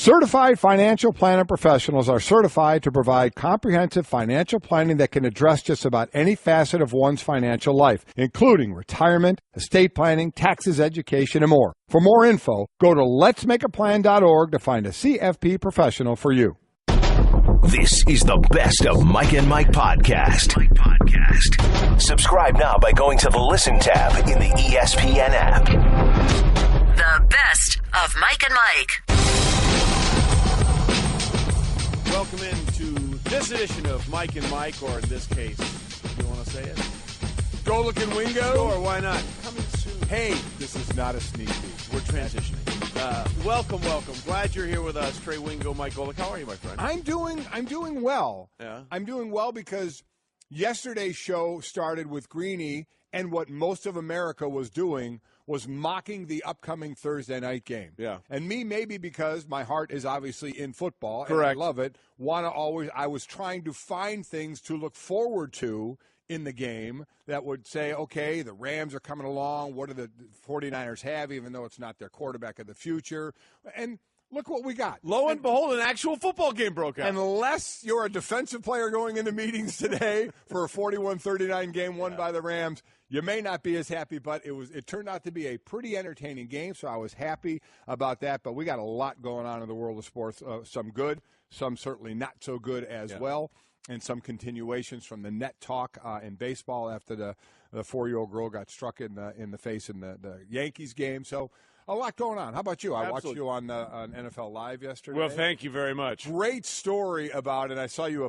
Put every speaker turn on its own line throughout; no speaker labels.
Certified financial planner professionals are certified to provide comprehensive financial planning that can address just about any facet of one's financial life, including retirement, estate planning, taxes, education, and more. For more info, go to letsmakeaplan.org to find a CFP professional for you.
This is the Best of Mike and Mike podcast. Subscribe now by going to the Listen tab in the ESPN app.
The Best of Mike and Mike.
Welcome into this edition of Mike and Mike, or in this case, you want to say it?
Golic and Wingo?
Sure, why not? Coming soon.
Hey, this is not a sneak peek.
We're transitioning. Welcome. Glad you're here with us, Trey Wingo, Mike Golic. How are you, my friend?
I'm doing well.
Yeah.
I'm doing well because yesterday's show started with Greeny, and what most of America was doing was mocking the upcoming Thursday night game.
Yeah.
And me, maybe because my heart is obviously in football.
Correct.
And I love it. I was trying to find things to look forward to in the game that would say, okay, the Rams are coming along. What do the 49ers have, even though it's not their quarterback of the future? And look what we got.
Lo and behold, an actual football game broke out.
Unless you're a defensive player going into meetings today for a 41-39 game won by the Rams, you may not be as happy, but it turned out to be a pretty entertaining game, so I was happy about that. But we got a lot going on in the world of sports, some good, some certainly not so good as well, and some continuations from the net talk in baseball after the 4-year-old girl got struck in the face in the Yankees game. So a lot going on. How about you? I watched you on NFL Live yesterday.
Well, thank you very much.
Great story about it. I saw you.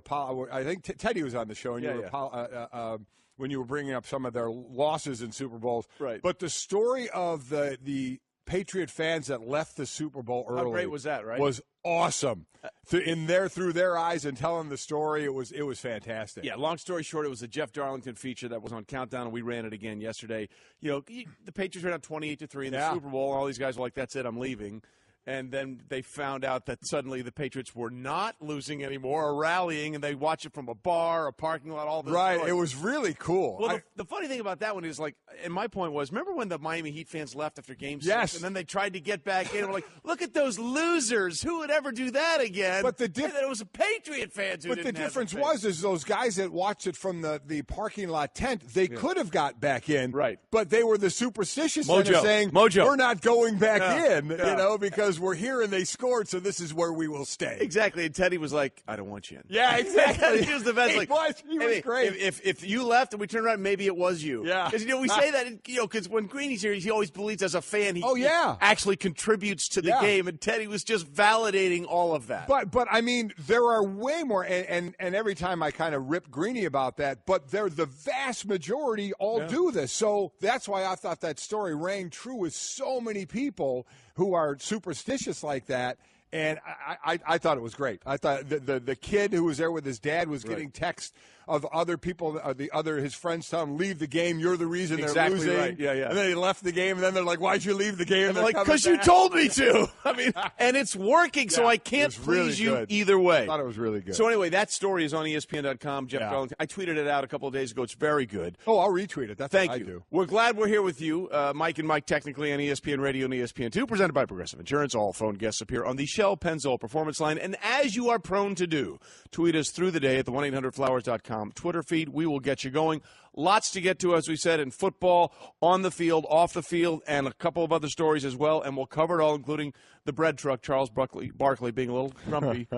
I think Teddy was on the show, and you were when you were bringing up some of their losses in Super Bowls.
Right.
But the story of the Patriot fans that left the Super Bowl early.
How great was that, right?
Was awesome. Through their eyes and telling the story, it was fantastic.
Yeah, long story short, it was a Jeff Darlington feature that was on Countdown, and we ran it again yesterday. You know, the Patriots ran up 28-3 in the Super Bowl, and all these guys were like, that's it, I'm leaving. And then they found out that suddenly the Patriots were not losing anymore or rallying, and they watched it from a bar, a parking lot, all this.
Right,
story.
it was really cool.
Well, the funny thing about that one is, like, and my point was, remember when the Miami Heat fans left after Game 6?
Yes.
And then they tried to get back in, and we're like, look at those losers. Who would ever do that again?
But
and then it was a Patriot fans who
But
didn't
the
have
difference
faith.
was those guys that watched it from the parking lot tent, they could have got back in.
Right.
But they were the superstitious
Mojo.
that are saying,
Mojo.
we're not going back in,
Yeah.
because we're here and they scored, so this is where we will stay.
Exactly. And Teddy was like, I don't want you in.
Yeah, exactly.
He was the best.
He
Like,
was great.
If you left and we turned around, maybe it was you.
Yeah.
Because, we say that, because when Greeny's here, he always believes as a fan he actually contributes to the game. And Teddy was just validating all of that.
But I mean, there are way more, and every time I kind of rip Greeny about that, but they're the vast majority all do this. So that's why I thought that story rang true with so many people who are superstitious like that. And I thought it was great. I thought the kid who was there with his dad was getting texts of other people, his friends telling him, leave the game, you're the reason they're losing.
Right. Yeah.
And then he left the game, and then they're like, why'd you leave the game?
And they're like, because you told me to. I mean, and it's working, so I can't please you either way.
I thought it was really good.
So anyway, that story is on ESPN.com. Jeff Darlington. I tweeted it out a couple of days ago. It's very good.
Oh, I'll retweet it. That's
Thank
what
you.
I do.
We're glad we're here with you, Mike and Mike, technically on ESPN Radio and ESPN2, presented by Progressive Insurance. All phone guests appear on the Shell Pennzoil Performance Line. And as you are prone to do, tweet us through the day at the 1-800-Flowers.com Twitter feed. We will get you going. Lots to get to, as we said, in football, on the field, off the field, and a couple of other stories as well. And we'll cover it all, including the bread truck, Charles Barkley being a little grumpy,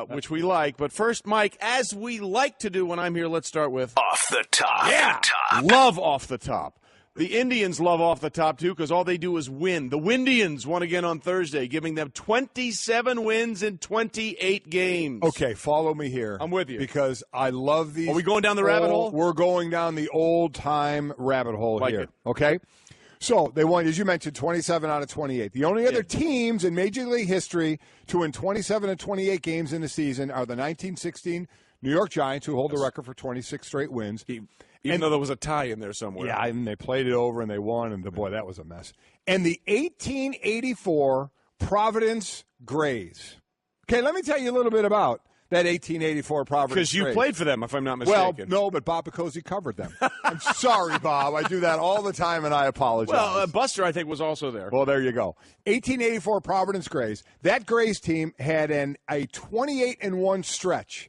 which we like. But first, Mike, as we like to do when I'm here, let's start with
Off the Top.
Yeah, love Off the Top. The Indians love Off the Top, too, because all they do is win. The Windians won again on Thursday, giving them 27 wins in 28 games.
Okay, follow me here.
I'm with you.
Because I love these.
Are we going down the rabbit hole?
We're going down the old-time rabbit hole
Like
here.
it.
Okay? So they won, as you mentioned, 27 out of 28. The only other teams in Major League history to win 27 of 28 games in the season are the 1916 New York Giants, who hold the record for 26 straight wins.
Even though there was a tie in there somewhere.
Yeah, and they played it over and they won, and boy, that was a mess. And the 1884 Providence Grays. Okay, let me tell you a little bit about that 1884 Providence
Because you
Grays.
played for them, if I'm not
Well,
mistaken.
no, but Bob Picozzi covered them. I'm sorry, Bob. I do that all the time, and I apologize.
Well, Buster, I think, was also there.
Well, there you go. 1884 Providence Grays. That Grays team had a 28-1 stretch.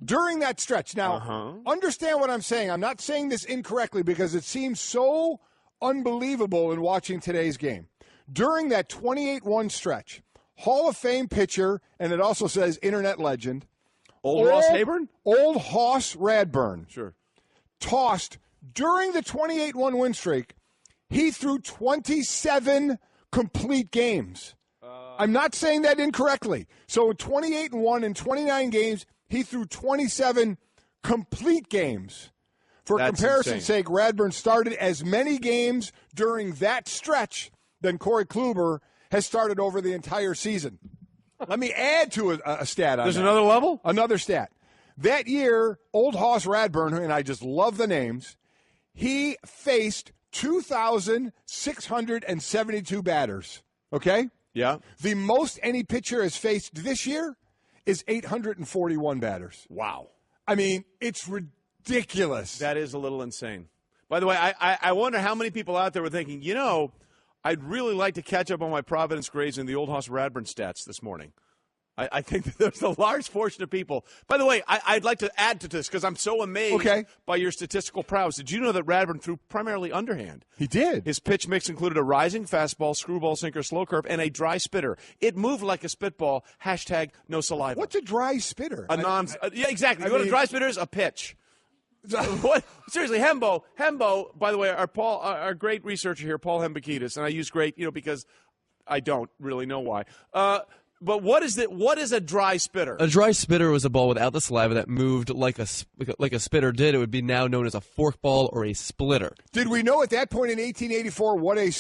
During that stretch, now, understand what I'm saying. I'm not saying this incorrectly because it seems so unbelievable in watching today's game. During that 28-1 stretch, Hall of Fame pitcher, and it also says internet legend,
Old Ross Hayburn?
Old Hoss Radburn.
Sure.
Tossed during the 28-1 win streak, he threw 27 complete games. I'm not saying that incorrectly. So 28-1 in 29 games, he threw 27 complete games. For comparison's sake, Radburn started as many games during that stretch than Corey Kluber has started over the entire season. Let me add to a stat on
There's
that.
another level?
Another stat. That year, Old Hoss Radburn, and I just love the names, he faced 2,672 batters. Okay?
Yeah.
The most any pitcher has faced this year is 841 batters.
Wow.
I mean, it's ridiculous.
That is a little insane. By the way, I wonder how many people out there were thinking, I'd really like to catch up on my Providence Grays and the Old Hoss Radburn stats this morning. I think that there's a large portion of people. By the way, I'd like to add to this because I'm so amazed by your statistical prowess. Did you know that Radburn threw primarily underhand?
He did.
His pitch mix included a rising fastball, screwball, sinker, slow curve, and a dry spitter. It moved like a spitball. # no saliva.
What's a dry spitter?
Yeah, exactly. You know what a dry spitter is? A pitch. What? Seriously, Hembo, by the way, our great researcher here, Paul Hembakidis, and I use great, because I don't really know why. But what is a dry spitter?
A dry spitter was a ball without the saliva that moved like a spitter did. It would be now known as a forkball or a splitter.
Did we know at that point in 1884 what a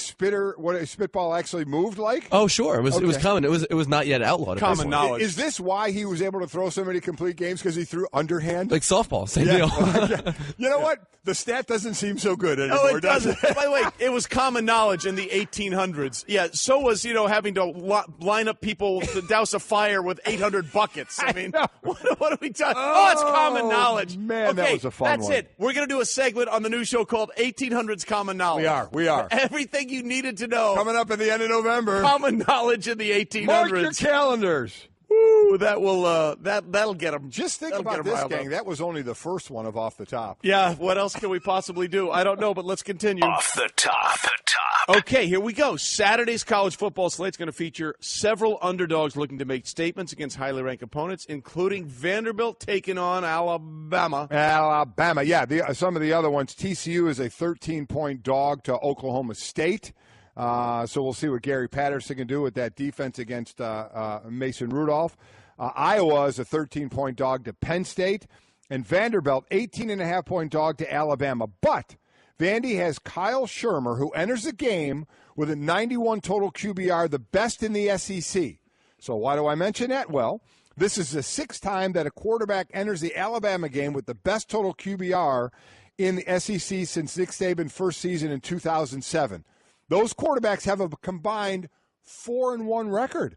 spitball actually moved like?
Oh, sure. It was common. It was not yet outlawed.
Common knowledge.
Is this why he was able to throw so many complete games? Because he threw underhand?
Like softball, same deal.
You know what? The stat doesn't seem so good anymore.
Oh, it doesn't. By the way, it was common knowledge in the 1800s. Yeah, so was, having to line up people to douse a fire with 800 buckets. I mean, what are we talking? Oh, it's common knowledge.
Man, that was a fun
that's
one.
it. We're going to do a segment on the new show called 1800s Common Knowledge.
We are.
Everything you needed to know.
Coming up at the end of November.
Common knowledge in the 1800s.
Mark your calendars.
Woo, that will that'll get them.
Just think about this, gang. That was only the first one of Off the Top.
Yeah, what else can we possibly do? I don't know, but let's continue.
Off the top.
Okay, here we go. Saturday's college football slate's going to feature several underdogs looking to make statements against highly ranked opponents, including Vanderbilt taking on Alabama.
Yeah. Some of the other ones. TCU is a 13-point dog to Oklahoma State. So we'll see what Gary Patterson can do with that defense against Mason Rudolph. Iowa is a 13-point dog to Penn State. And Vanderbilt, 18.5-point dog to Alabama. But Vandy has Kyle Shermer, who enters the game with a 91 total QBR, the best in the SEC. So why do I mention that? Well, this is the sixth time that a quarterback enters the Alabama game with the best total QBR in the SEC since Nick Saban's first season in 2007. Those quarterbacks have a combined 4-1 record,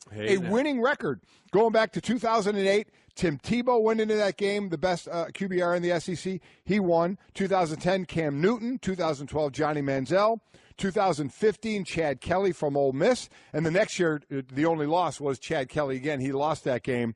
winning record. Going back to 2008, Tim Tebow went into that game, the best QBR in the SEC. He won. 2010, Cam Newton. 2012, Johnny Manziel. 2015, Chad Kelly from Ole Miss. And the next year, the only loss was Chad Kelly again. He lost that game.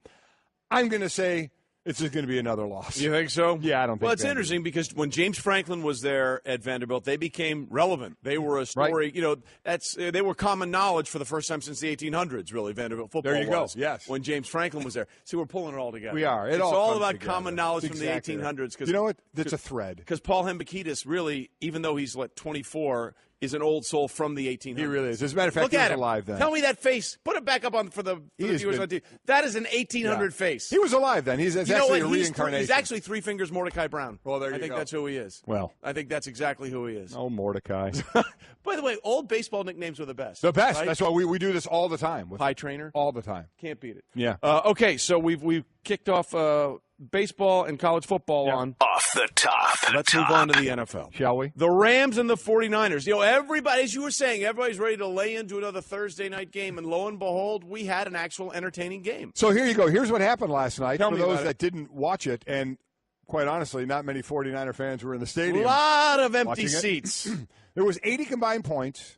I'm going to say it's just going to be another loss.
You think so?
Yeah, I don't think
Well, it's
Vanderbilt.
interesting because when James Franklin was there at Vanderbilt, they became relevant. They were a story. Right. They were common knowledge for the first time since the 1800s, really, Vanderbilt football
There you go,
was,
yes.
when James Franklin was there. See, we're pulling it all together.
We are.
It's
all
all
comes
about
together.
common knowledge
That's
from
exactly
the 1800s.
You know what? That's a thread.
Because Paul Hembakidis really, even though he's, 24, is an old soul from the 1800s.
He really is. As a matter of fact,
Look
he
at
was
him.
alive then.
Tell me that face. Put it back up on for the viewers on TV. That is an 1800 face.
He was alive then. He's actually a reincarnation.
He's actually Three Fingers Mordecai Brown.
Well, there you
I think
go.
that's who he is.
Well,
I think that's exactly who he is.
Oh, Mordecai.
By the way, old baseball nicknames were the best.
The best.
Right?
That's why we do this all the time. With
High Trainer.
all the time.
Can't beat it.
Yeah.
Okay, so we've kicked off baseball and college football on.
Off the top.
Let's move on to the NFL.
Shall we?
The Rams and the 49ers. Everybody, as you were saying, everybody's ready to lay into another Thursday night game, and lo and behold, we had an actual entertaining game.
So here you go. Here's what happened last night.
Tell
for
me
those
about
that
it.
didn't watch it, and quite honestly, not many 49er fans were in the
A
stadium.
lot of empty
watching it.
seats.
There was 80 combined points,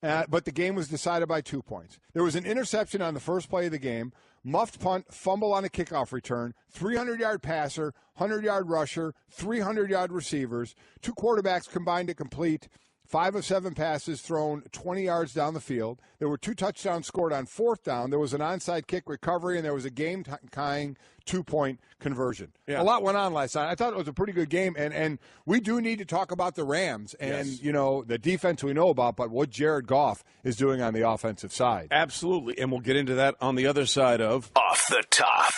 but the game was decided by 2 points. There was an interception on the first play of the game, muffed punt, fumble on a kickoff return, 300-yard passer, 100-yard rusher, 300-yard receivers. 2 quarterbacks combined to complete 5 of 7 passes thrown 20 yards down the field. There were 2 touchdowns scored on 4th down. There was an onside kick recovery, and there was a game-tying 2-point conversion.
Yeah.
A lot went on last night. I thought it was a pretty good game, and we do need to talk about the Rams and,
Yes.
The defense we know about, but what Jared Goff is doing on the offensive side.
Absolutely, and we'll get into that on the other side of
Off the top.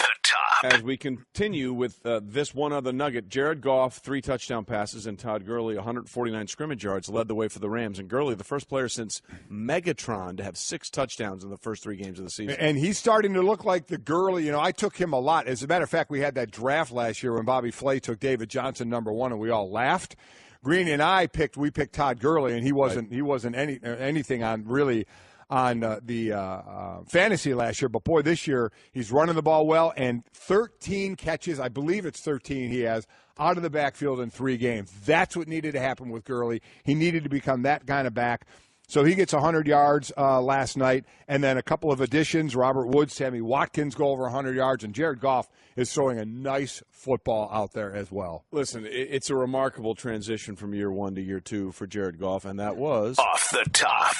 as we continue with this one other nugget. Jared Goff, 3 touchdown passes, and Todd Gurley, 149 scrimmage yards, led the way for the Rams. And Gurley, the first player since Megatron to have 6 touchdowns in the first 3 games of the season.
And he's starting to look like the Gurley. I took him a lot. As a matter of fact, we had that draft last year when Bobby Flay took David Johnson #1, and we all laughed. Green and I picked Todd Gurley, and he wasn't anything on really on the fantasy last year. But, boy, this year he's running the ball well, and 13 catches, I believe it's 13 he has, out of the backfield in 3 games. That's what needed to happen with Gurley. He needed to become that kind of back. So he gets 100 yards last night, and then a couple of additions. Robert Woods, Sammy Watkins go over 100 yards, and Jared Goff is throwing a nice football out there as well.
Listen, it's a remarkable transition from year 1 to year 2 for Jared Goff, and that was
Off the top.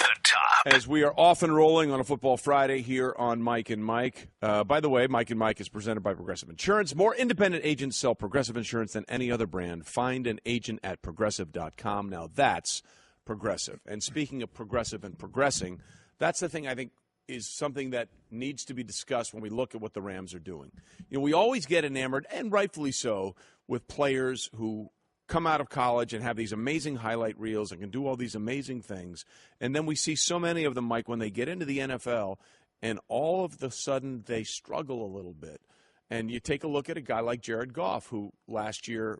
as we are off and rolling on a Football Friday here on Mike and Mike. By the way, Mike and Mike is presented by Progressive Insurance. More independent agents sell Progressive Insurance than any other brand. Find an agent at Progressive.com. Now that's Progressive. And speaking of Progressive and progressing, that's the thing I think is something that needs to be discussed when we look at what the Rams are doing. We always get enamored, and rightfully so, with players who come out of college and have these amazing highlight reels and can do all these amazing things. And then we see so many of them, Mike, when they get into the NFL, and all of the sudden they struggle a little bit. And you take a look at a guy like Jared Goff, who last year,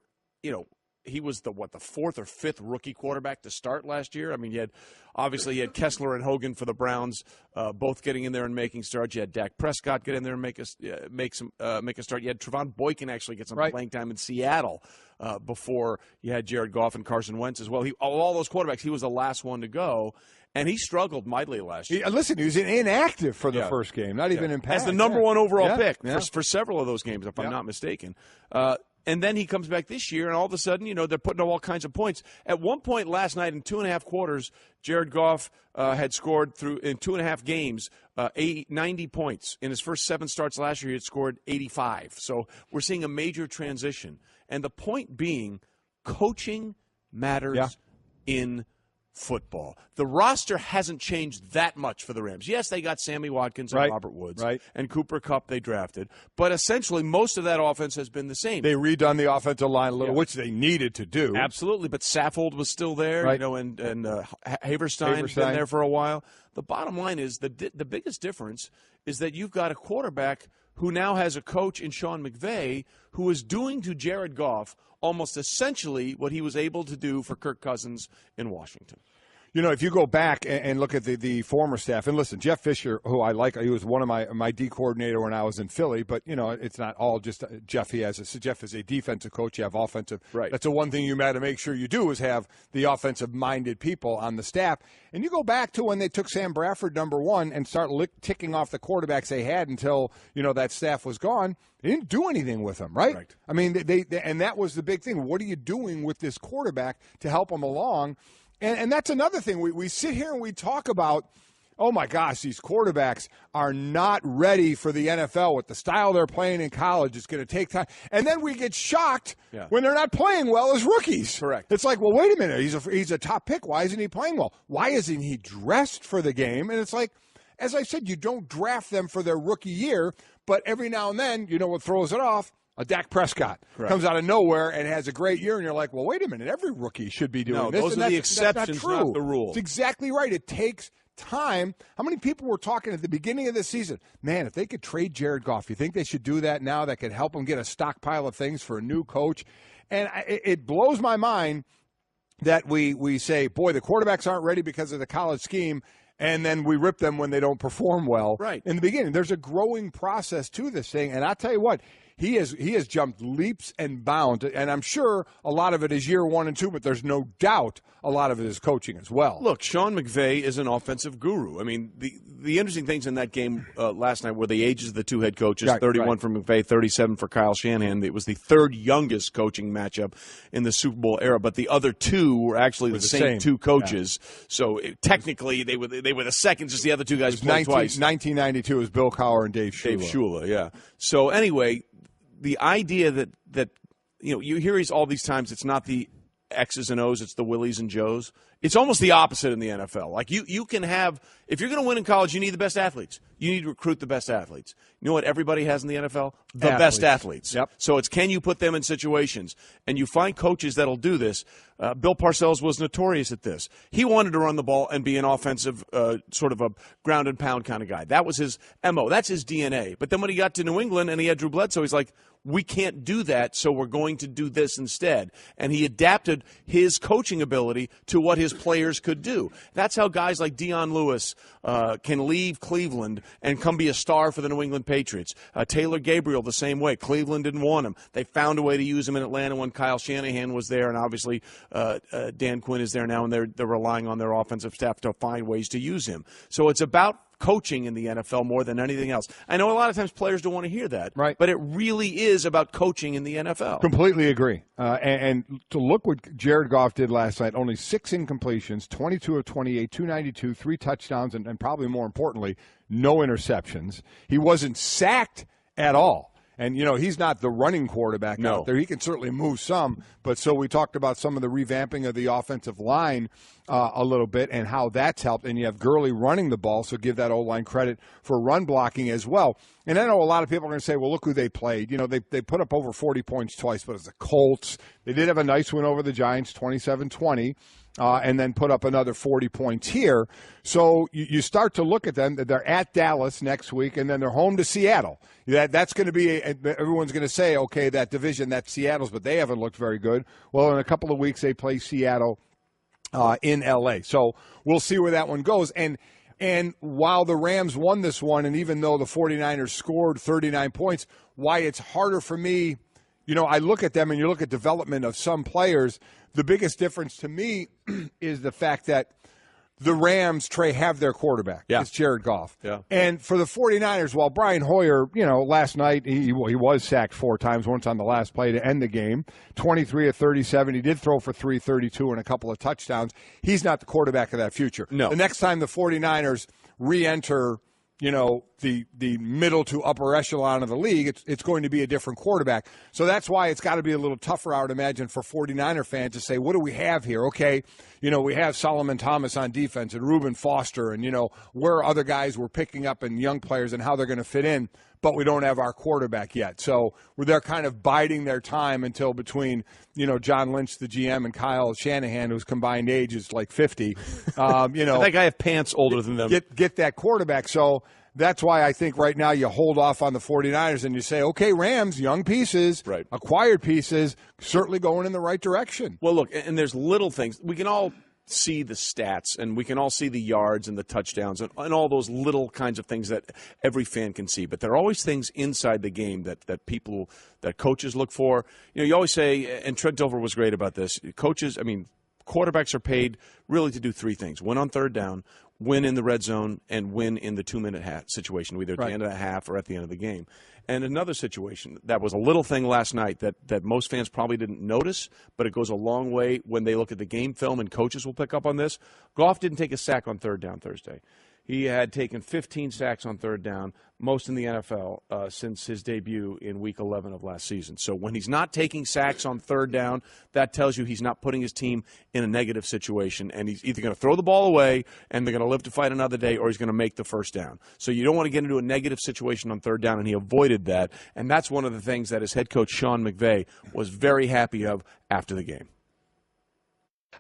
he was the 4th or 5th rookie quarterback to start last year. I mean, you had Kessler and Hogan for the Browns, both getting in there and making starts. You had Dak Prescott get in there and make a start. You had Trevon Boykin actually get some playing time in Seattle before you had Jared Goff and Carson Wentz as well. Of all those quarterbacks, he was the last one to go. And he struggled mightily last year.
Listen, he was inactive for the first game, not even in pass.
As the number 1 overall pick
Yeah.
for several of those games, if I'm not mistaken. And then he comes back this year, and all of a sudden, they're putting up all kinds of points. At one point last night, in 2.5 quarters, Jared Goff had scored in 2.5 games 90 points. In his first 7 starts last year, he had scored 85. So we're seeing a major transition. And the point being, coaching matters in football. The roster hasn't changed that much for the Rams. Yes, they got Sammy Watkins and Robert Woods and Cooper Kupp they drafted, but essentially most of that offense has been the same.
They redone the offensive line a little, which they needed to do.
Absolutely, but Saffold was still there, and Haverstein been there for a while. The bottom line is the biggest difference is that you've got a quarterback who now has a coach in Sean McVay who is doing to Jared Goff almost essentially what he was able to do for Kirk Cousins in Washington.
If you go back and look at the former staff, and listen, Jeff Fisher, who I like, he was one of my D coordinator when I was in Philly, but, it's not all just Jeff. Jeff is a defensive coach. You have offensive.
Right.
That's the one thing you got to make sure you do is have the offensive-minded people on the staff. And you go back to when they took Sam Bradford #1 and start ticking off the quarterbacks they had until, that staff was gone. They didn't do anything with him, right? I mean, they and that was the big thing. What are you doing with this quarterback to help him along? And that's another thing. We sit here and we talk about, oh, my gosh, these quarterbacks are not ready for the NFL with the style they're playing in college. It's going to take time. And then we get shocked when they're not playing well as rookies.
Correct.
It's like, well, wait a minute. He's a top pick. Why isn't he playing well? Why isn't he dressed for the game? And it's like, as I said, you don't draft them for their rookie year, but every now and then, what throws it off? A Dak Prescott comes out of nowhere and has a great year, and you're like, well, wait a minute. Every rookie should be doing this.
Those are the exceptions,
that's not true.
not the rule.
It's exactly right. It takes time, how many people were talking at the beginning of the season, man, if they could trade Jared Goff, you think they should do that now? That could help them get a stockpile of things for a new coach. And it blows my mind that we say, boy, the quarterbacks aren't ready because of the college scheme, and then we rip them when they don't perform well.
Right.
In the beginning, there's a growing process to this thing, and I'll tell you what, he has jumped leaps and bounds, and I'm sure a lot of it is year 1 and 2, but there's no doubt a lot of it is coaching as well.
Look, Sean McVay is an offensive guru. I mean, the interesting things in that game last night were the ages of the two head coaches,
right,
31
right.
for McVay, 37 for Kyle Shanahan. It was the third youngest coaching matchup in the Super Bowl era, but the other two were actually the same two coaches. Yeah. So technically, they were the second, just the other two guys played twice.
1992 was Bill Cowher and Dave Shula.
Dave Shula, yeah. So anyway, the idea that you hear all these times, it's not the X's and O's, it's the Willies and Joes. It's almost the opposite in the NFL. Like you can have, if you're going to win in college, you need the best athletes. You need to recruit the best athletes. You know what everybody has in the NFL? The best athletes.
Yep.
So it's, can you put them in situations? And you find coaches that'll do this. Bill Parcells was notorious at this. He wanted to run the ball and be an offensive, sort of a ground and pound kind of guy. That was his MO. That's his DNA. But then when he got to New England and he had Drew Bledsoe, he's like, we can't do that, so we're going to do this instead. And he adapted his coaching ability to what his players could do. That's how guys like Dion Lewis can leave Cleveland and come be a star for the New England Patriots. Taylor Gabriel the same way. Cleveland didn't want him. They found a way to use him in Atlanta when Kyle Shanahan was there, and obviously Dan Quinn is there now, and they're relying on their offensive staff to find ways to use him. So it's about coaching in the NFL more than anything else. I know a lot of times players don't want to hear that,
right?
But it really is about coaching in the NFL.
Completely agree. And to look what Jared Goff did last night, only 6 incompletions, 22 of 28, 292, 3 touchdowns, and probably more importantly, no interceptions. He wasn't sacked at all. And, he's not the running quarterback out there. He can certainly move some. But so we talked about some of the revamping of the offensive line a little bit and how that's helped. And you have Gurley running the ball, so give that O-line credit for run blocking as well. And I know a lot of people are going to say, well, look who they played. They put up over 40 points twice, but it's the Colts. They did have a nice win over the Giants, 27-20. And then put up another 40 points here. So you start to look at them. They're at Dallas next week, and then they're home to Seattle. That's going to be everyone's going to say, okay, that division, that's Seattle's, but they haven't looked very good. Well, in a couple of weeks, they play Seattle in L.A. So we'll see where that one goes. And while the Rams won this one, and even though the 49ers scored 39 points, why it's harder for me, I look at them and you look at development of some players, the biggest difference to me is the fact that the Rams, Trey, have their quarterback. Yeah. It's Jared Goff.
Yeah.
And for the 49ers, while Brian Hoyer, last night he was sacked 4 times, once on the last play to end the game, 23 of 37. He did throw for 332 and a couple of touchdowns. He's not the quarterback of that future.
No.
The next time the 49ers re-enter the middle to upper echelon of the league, it's going to be a different quarterback. So that's why it's got to be a little tougher, I would imagine, for 49er fans to say, what do we have here? Okay, we have Solomon Thomas on defense and Reuben Foster and, where other guys we're picking up and young players and how they're going to fit in, but we don't have our quarterback yet. So they're kind of biding their time until between, John Lynch, the GM, and Kyle Shanahan, whose combined age is like 50.
I think I have pants older than them.
Get that quarterback. So that's why I think right now you hold off on the 49ers and you say, okay, Rams, young pieces,
right,
acquired pieces, certainly going in the right direction.
Well, look, and there's little things. We can all see the stats, and we can all see the yards and the touchdowns and all those little kinds of things that every fan can see. But there are always things inside the game that coaches look for. You always say, and Trent Dover was great about this, quarterbacks are paid really to do 3 things: win on third down, win in the red zone, and win in the 2-minute situation, either at the end of the half or at the end of the game. And another situation that was a little thing last night that most fans probably didn't notice, but it goes a long way when they look at the game film, and coaches will pick up on this. Goff didn't take a sack on third down Thursday. He had taken 15 sacks on third down, most in the NFL since his debut in Week 11 of last season. So when he's not taking sacks on third down, that tells you he's not putting his team in a negative situation, and he's either going to throw the ball away and they're going to live to fight another day, or he's going to make the first down. So you don't want to get into a negative situation on third down, and he avoided that, and that's one of the things that his head coach, Sean McVay, was very happy of after the game.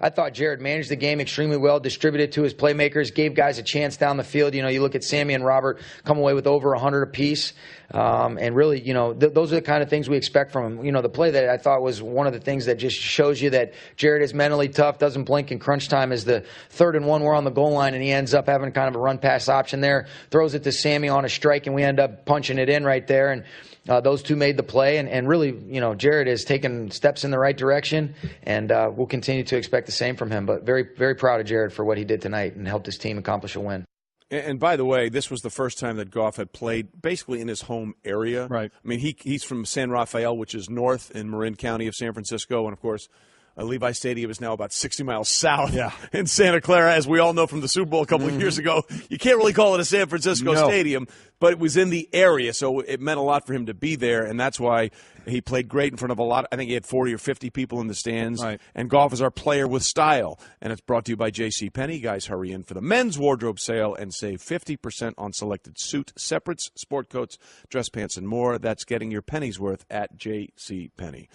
I thought Jared managed the game extremely well, distributed to his playmakers, gave guys a chance down the field. You look at Sammy and Robert come away with over 100 apiece. And really, those are the kind of things we expect from him. The play that I thought was one of the things that just shows you that Jared is mentally tough, doesn't blink in crunch time, is the 3rd and 1. We're on the goal line, and he ends up having kind of a run-pass option there, throws it to Sammy on a strike, and we end up punching it in right there. And those two made the play, and really, Jared has taken steps in the right direction, and we'll continue to expect the same from him. But very, very proud of Jared for what he did tonight and helped his team accomplish a win.
And by the way, this was the first time that Goff had played basically in his home area.
Right.
I mean, he's from San Rafael, which is north in Marin County of San Francisco, and of course, Levi Stadium is now about 60 miles south in Santa Clara, as we all know from the Super Bowl a couple of years ago. You can't really call it a San Francisco stadium, but it was in the area, so it meant a lot for him to be there, and that's why he played great in front of a lot. I think he had 40 or 50 people in the stands.
Right.
And Goff is our player with style, and it's brought to you by JCPenney. Guys, hurry in for the men's wardrobe sale and save 50% on selected suit, separates, sport coats, dress pants, and more. That's getting your pennies worth at JCPenney.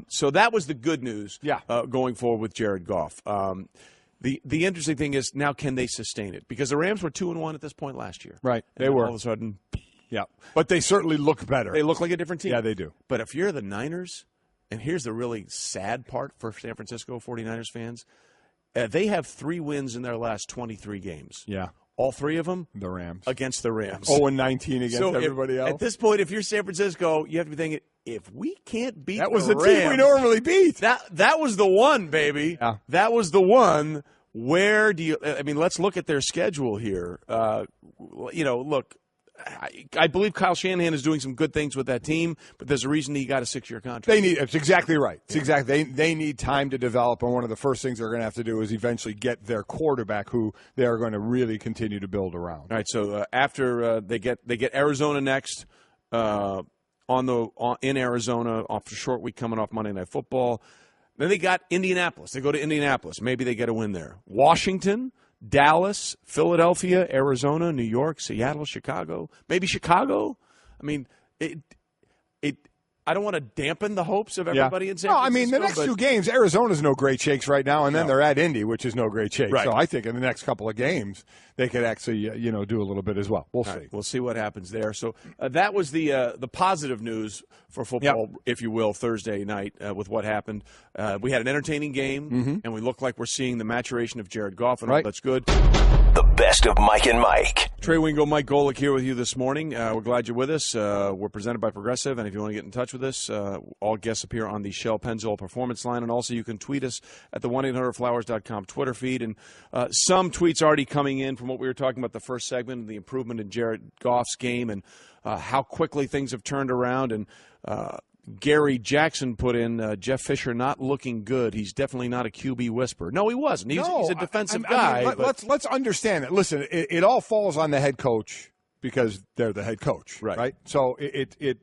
So that was the good news going forward with Jared Goff. The interesting thing is now, can they sustain it? Because the Rams were 2-1 at this point last year.
Right.
And
They were.
All of a sudden,
yeah. But they certainly look better.
they look like a different team.
Yeah, they do.
But if you're the Niners, and here's the really sad part for San Francisco 49ers fans, they have 3 wins in their last 23 games.
Yeah.
All 3 of them
The Rams.
against the Rams.
0-19 against
So
everybody else.
At this point, if you're San Francisco, you have to be thinking, if we can't beat
that was
the
the
Rams,
team we normally beat.
That was the one, baby.
Yeah.
That was the one. Where do you – I mean, let's look at their schedule here. Look, I believe Kyle Shanahan is doing some good things with that team, but there's a reason he got a 6-year contract.
It's exactly right. It's exactly they need time to develop, and one of the first things they're going to have to do is eventually get their quarterback, who they are going to really continue to build around.
All right, so after they get Arizona next in Arizona off a short week coming off Monday Night Football. Then they got Indianapolis. They go to Indianapolis. Maybe they get a win there. Washington, Dallas, Philadelphia, Arizona, New York, Seattle, Chicago. Maybe Chicago. I mean, I don't want to dampen the hopes of everybody in San Francisco.
No, I mean, the next 2 games, Arizona's no great shakes right now, and then they're at Indy, which is no great shakes.
Right.
So I think in the next couple of games, they could actually, do a little bit as well. We'll see.
Right, we'll see what happens there. So that was the positive news for football, if you will, Thursday night with what happened. We had an entertaining game, and we look like we're seeing the maturation of Jared Goff, and all that's good.
The best of Mike and Mike.
Trey Wingo, Mike Golic here with you this morning. We're glad you're with us. We're presented by Progressive, and if you want to get in touch with us, all guests appear on the Shell Pennzoil Performance Line, and also you can tweet us at the 1-800-Flowers.com Twitter feed. And some tweets already coming in from what we were talking about the first segment, the improvement in Jared Goff's game, and how quickly things have turned around. And Gary Jackson put in, Jeff Fisher not looking good. He's definitely not a QB whisperer. No, he wasn't. He's a defensive guy.
I mean, let's understand it. Listen, it all falls on the head coach because they're the head coach, right? So it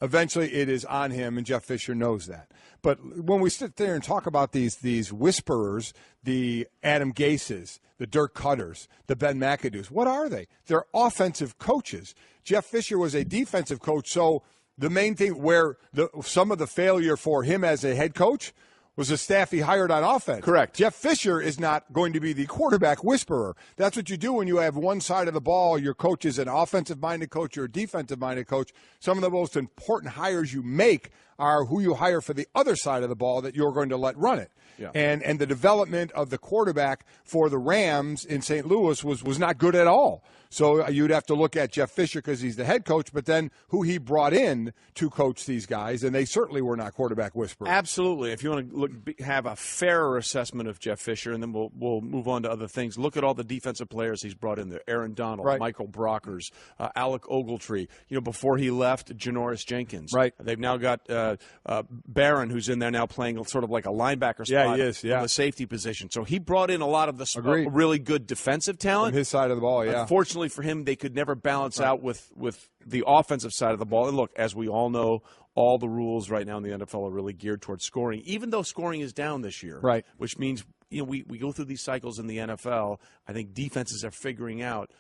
eventually it is on him, and Jeff Fisher knows that. But when we sit there and talk about these whisperers, the Adam Gases, the Dirk Cutters, the Ben McAdoo's, what are they? They're offensive coaches. Jeff Fisher was a defensive coach, so the main thing where some of the failure for him as a head coach was the staff he hired on offense.
Correct.
Jeff Fisher is not going to be the quarterback whisperer. That's what you do when you have one side of the ball. Your coach is an offensive-minded coach or a defensive-minded coach. Some of the most important hires you make are who you hire for the other side of the ball that you're going to let run it.
Yeah.
And the development of the quarterback for the Rams in St. Louis was not good at all. So you'd have to look at Jeff Fisher because he's the head coach, but then who he brought in to coach these guys, and they certainly were not quarterback whisperers.
Absolutely. If you want to have a fairer assessment of Jeff Fisher, and then we'll move on to other things, look at all the defensive players he's brought in there. Aaron Donald, Michael Brockers, Alec Ogletree. Before he left, Janoris Jenkins.
Right.
They've now got Barron, who's in there now playing sort of like a linebacker spot.
Yeah, he is,
in the safety position. So he brought in a lot of the really good defensive talent.
From his side of the ball, yeah.
Unfortunately for him, they could never balance out with the offensive side of the ball. And look, as we all know, all the rules right now in the NFL are really geared towards scoring, even though scoring is down this year.
Right.
Which means we go through these cycles in the NFL. I think defenses are figuring out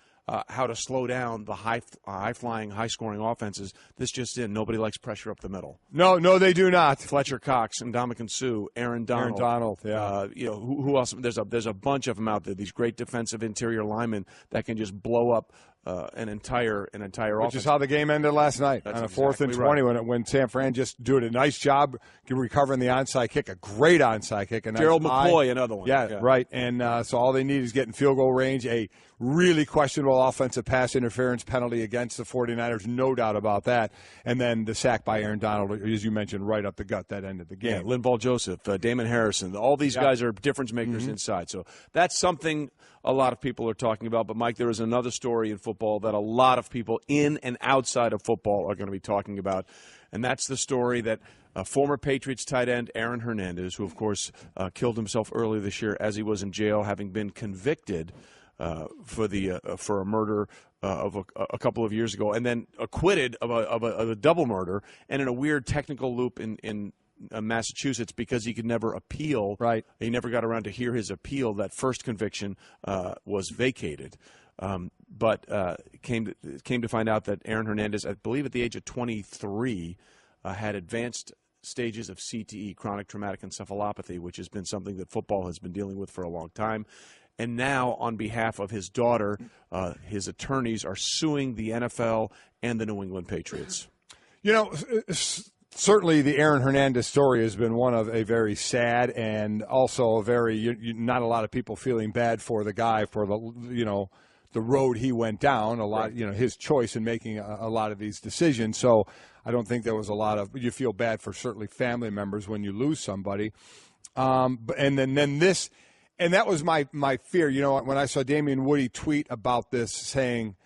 how to slow down the high-flying, high-scoring offenses. This just in. Nobody likes pressure up the middle.
No, they do not.
Fletcher Cox, Ndamukong Suh, Aaron Donald.
Yeah.
Who else? There's a bunch of them out there. These great defensive interior linemen that can just blow up an entire offense.
Which is how the game ended last night.
That's
on a 4th and 20
right.
when San Fran just doing a nice job recovering the onside kick, a great onside kick.
Gerald McCoy, another one.
Yeah, right. And so all they need is get in field goal range. A really questionable offensive pass interference penalty against the 49ers, no doubt about that. And then the sack by Aaron Donald, as you mentioned, right up the gut, that ended the game.
Yeah, Linval Joseph, Damon Harrison, all these guys are difference makers inside. So that's something a lot of people are talking about. But, Mike, there is another story in football that a lot of people in and outside of football are going to be talking about, and that's the story that former Patriots tight end Aaron Hernandez, who, of course, killed himself earlier this year as he was in jail, having been convicted for a murder of a couple of years ago, and then acquitted of a double murder, and in a weird technical loop in Massachusetts because he could never appeal.
Right.
He never got around to hear his appeal. That first conviction was vacated. But came to find out that Aaron Hernandez, I believe at the age of 23, had advanced stages of CTE, chronic traumatic encephalopathy, which has been something that football has been dealing with for a long time. And now, on behalf of his daughter, his attorneys are suing the NFL and the New England Patriots.
You know, certainly the Aaron Hernandez story has been one of a very sad and also a very not a lot of people feeling bad for the guy for the road he went down, a lot, his choice in making a lot of these decisions. So I don't think there was a lot of, you feel bad for certainly family members when you lose somebody. And then this, and that was my fear. When I saw Damian Woody tweet about this saying,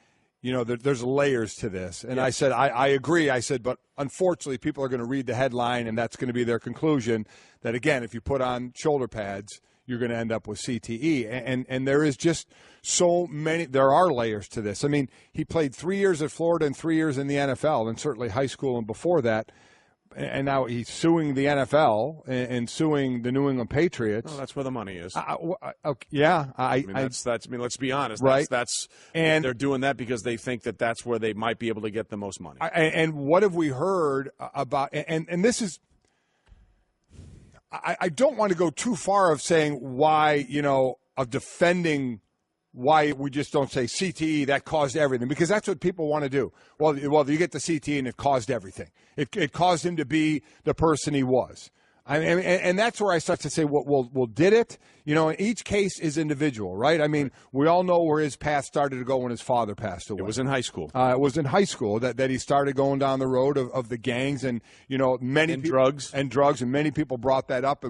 there's layers to this. And I said, I agree. I said, but unfortunately, people are going to read the headline, and that's going to be their conclusion that, again, if you put on shoulder pads, you're going to end up with CTE. And there is just so many – there are layers to this. I mean, he played 3 years at Florida and 3 years in the NFL, and certainly high school and before that. And now he's suing the NFL and suing the New England Patriots.
Well, that's where the money is.
Let's
be honest.
Right.
And they're doing that because they think that that's where they might be able to get the most money.
And what have we heard about? And this is. I don't want to go too far of saying why, of defending why we just don't say CTE, that caused everything, because that's what people want to do. Well, you get the CTE and it caused everything. It caused him to be the person he was. And that's where I start to say, well, did it? Each case is individual, right? I mean, we all know where his path started to go when his father passed away.
It was in high school.
It was in high school that he started going down the road of the gangs and, many people,
drugs.
And drugs, and many people brought that up.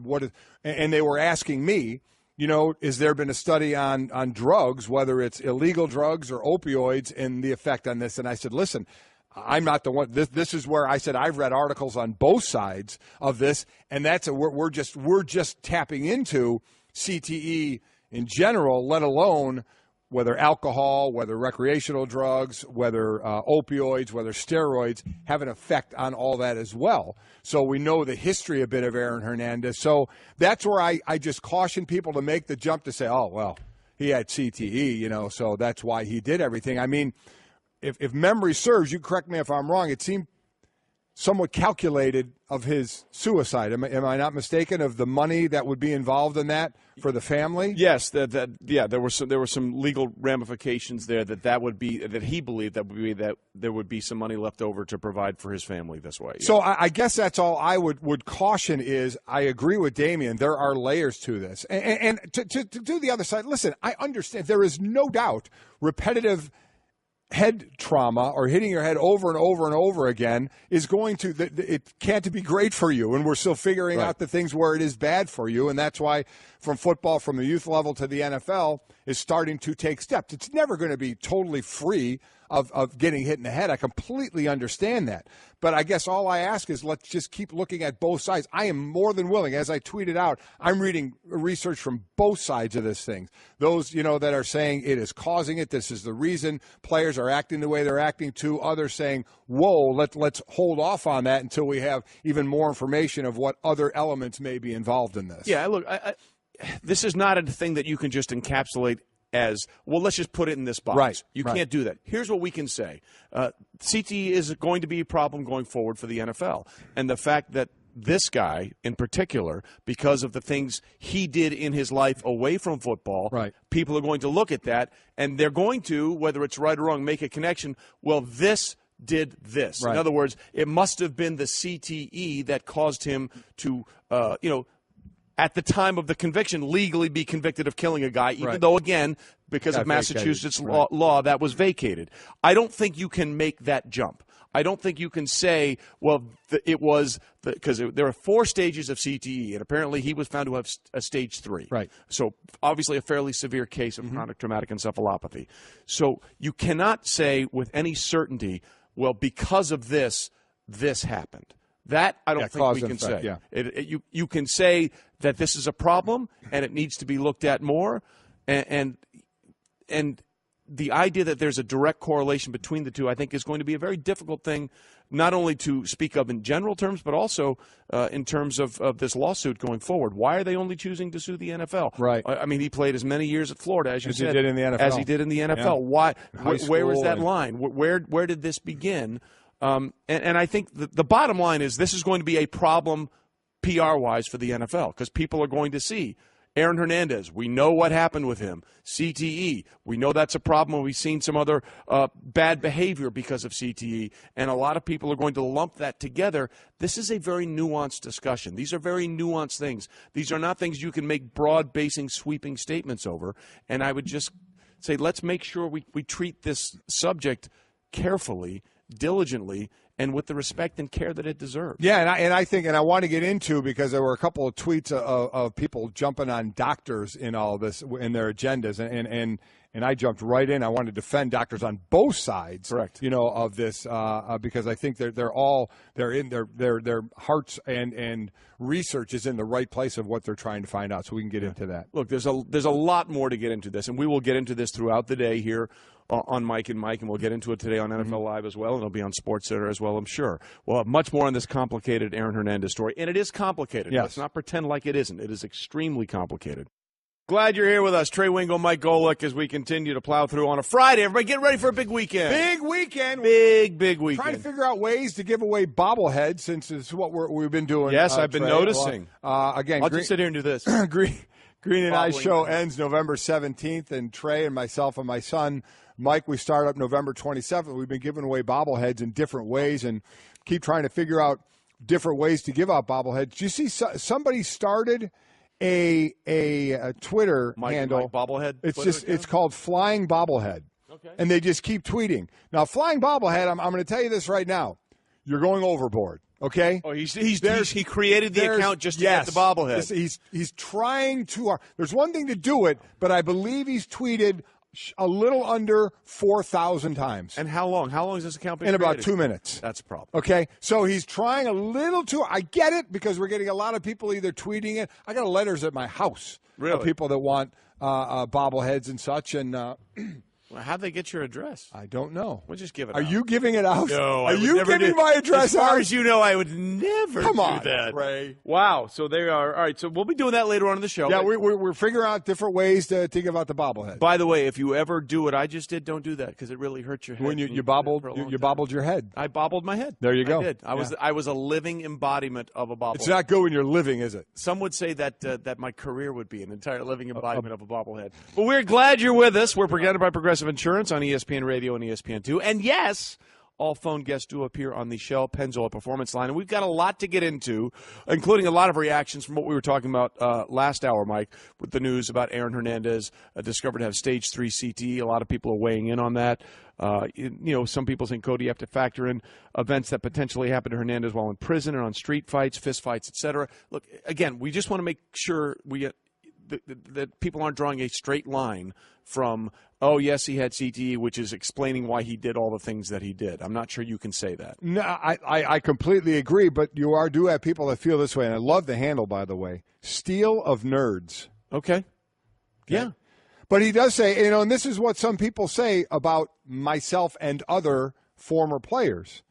And they were asking me, is there been a study on drugs, whether it's illegal drugs or opioids, and the effect on this? And I said, listen, I'm not the one. This is where I said I've read articles on both sides of this, and we're just tapping into CTE in general, let alone whether alcohol, whether recreational drugs, whether opioids, whether steroids have an effect on all that as well. So we know the history a bit of Aaron Hernandez. So that's where I just caution people to make the jump to say, oh, well, he had CTE, so that's why he did everything. I mean, if memory serves, you correct me if I'm wrong, it seemed somewhat calculated of his suicide. Am I not mistaken, of the money that would be involved in that for the family?
Yes, there were some legal ramifications there that he believed that there would be some money left over to provide for his family this way. Yeah.
So I guess that's all I would caution is I agree with Damian. There are layers to this. And to do the other side, listen, I understand there is no doubt repetitive head trauma or hitting your head over and over and over again is going to it can't be great for you, and we're still figuring out the things where it is bad for you, and that's why from football, from the youth level to the NFL, is starting to take steps. It's never going to be totally free of getting hit in the head. I completely understand that. But I guess all I ask is let's just keep looking at both sides. I am more than willing, as I tweeted out, I'm reading research from both sides of this thing. Those, that are saying it is causing it, this is the reason players are acting the way they're acting, to others saying, whoa, let's hold off on that until we have even more information of what other elements may be involved in this.
Yeah, look, this is not a thing that you can just encapsulate as, well, let's just put it in this box.
Right.
You can't do that. Here's what we can say. CTE is going to be a problem going forward for the NFL. And the fact that this guy in particular, because of the things he did in his life away from football,
right,
people are going to look at that, and they're going to, whether it's right or wrong, make a connection. Well, this did this.
Right.
In other words, it must have been the CTE that caused him to, at the time of the conviction, legally be convicted of killing a guy, even though, again, because of Massachusetts law, that was vacated. I don't think you can make that jump. I don't think you can say, well, it was because there are 4 stages of CTE, and apparently he was found to have a stage 3.
Right.
So obviously a fairly severe case of chronic traumatic encephalopathy. So you cannot say with any certainty, well, because of this happened. That I don't think we can say. Yeah. You can say that this is a problem and it needs to be looked at more, and the idea that there's a direct correlation between the two, I think, is going to be a very difficult thing, not only to speak of in general terms, but also in terms of this lawsuit going forward. Why are they only choosing to sue the NFL?
Right.
I mean, he played as many years at Florida, as you said,
he did in the NFL.
As he did in the NFL.
Yeah.
Why? Where was that line? Where did this begin? And I think the bottom line is this is going to be a problem PR-wise for the NFL, because people are going to see Aaron Hernandez, we know what happened with him. CTE, we know that's a problem. We've seen some other bad behavior because of CTE, and a lot of people are going to lump that together. This is a very nuanced discussion. These are very nuanced things. These are not things you can make broad-basing, sweeping statements over, and I would just say let's make sure we treat this subject carefully, diligently, and with the respect and care that it deserves.
Yeah, and I think, and I want to get into, because there were a couple of tweets of people jumping on doctors in all this, in their agendas, and I jumped right in. I want to defend doctors on both sides,
correct,
of this, because I think their hearts and research is in the right place of what they're trying to find out. So we can get into that.
Look, there's a lot more to get into this, and we will get into this throughout the day here on Mike and Mike, and we'll get into it today on NFL Live as well, and it'll be on SportsCenter as well, I'm sure. We'll have much more on this complicated Aaron Hernandez story, and it is complicated.
Yes.
Let's not pretend like it isn't. It is extremely complicated. Glad you're here with us, Trey Wingo, Mike Golic, as we continue to plow through on a Friday. Everybody get ready for a big weekend.
Big weekend.
Big weekend.
Trying to figure out ways to give away bobbleheads, since it's what we've been doing.
Yes, I've been noticing.
Again,
I'll just sit here and do this.
Green and I show ends November 17th, and Trey and myself and my son, Mike, we start up November 27th. We've been giving away bobbleheads in different ways and keep trying to figure out different ways to give out bobbleheads. Do you see somebody started a Twitter handle?
Mike bobblehead?
It's called Flying Bobblehead. Okay. And they just keep tweeting. Now, Flying Bobblehead, I'm going to tell you this right now. You're going overboard. Okay.
Oh, he created the account just to get the bobblehead.
He's trying too hard. There's one thing to do it, but I believe he's tweeted a little under 4,000 times.
And how long? How long has this account been
in
created?
about 2 minutes.
That's a problem.
Okay, so he's trying a little too. I get it, because we're getting a lot of people either tweeting it. I got letters at my house of people that want bobbleheads and such, and.
How'd they get your address?
I don't know.
We'll just give it
out. Are you giving it out?
No,
Are you giving my address out?
As far as you know, I would never
do
that.
Ray.
Wow. So they are. All right, so we'll be doing that later on in the show.
Yeah, we're figuring out different ways to give out the bobblehead.
By the way, if you ever do what I just did, don't do that, because it really hurts your head.
When you bobbled your head.
I bobbled my head.
There you go.
I did. I was a living embodiment of a bobblehead.
It's not good when you're living, is it?
Some would say that my career would be an entire living embodiment of a bobblehead. But we're glad you're with us. We're presented by Progressive Insurance on ESPN Radio and ESPN2. And yes, all phone guests do appear on the Shell Pennzoil Performance Line. And we've got a lot to get into, including a lot of reactions from what we were talking about last hour, Mike, with the news about Aaron Hernandez discovered to have stage 3 CTE. A lot of people are weighing in on that. Some people think, Cody, you have to factor in events that potentially happened to Hernandez while in prison and on street fights, fist fights, etc. Look, again, we just want to make sure that people aren't drawing a straight line from, oh, yes, he had CTE, which is explaining why he did all the things that he did. I'm not sure you can say that.
No, I completely agree, but you do have people that feel this way, and I love the handle, by the way. Steel of Nerds.
Okay. Yeah.
But he does say, and this is what some people say about myself and other former players.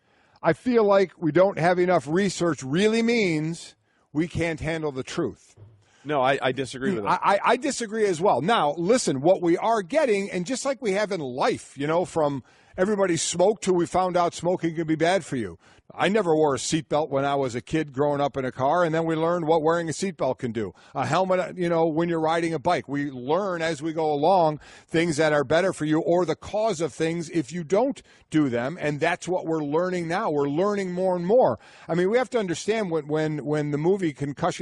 I feel like we don't have enough research really means we can't handle the truth.
No, I disagree with that.
I disagree as well. Now, listen, what we are getting, and just like we have in life, from everybody smoked till we found out smoking can be bad for you. I never wore a seatbelt when I was a kid growing up in a car, and then we learned what wearing a seatbelt can do. A helmet, when you're riding a bike. We learn as we go along things that are better for you or the cause of things if you don't do them, and that's what we're learning now. We're learning more and more. I mean, we have to understand when the movie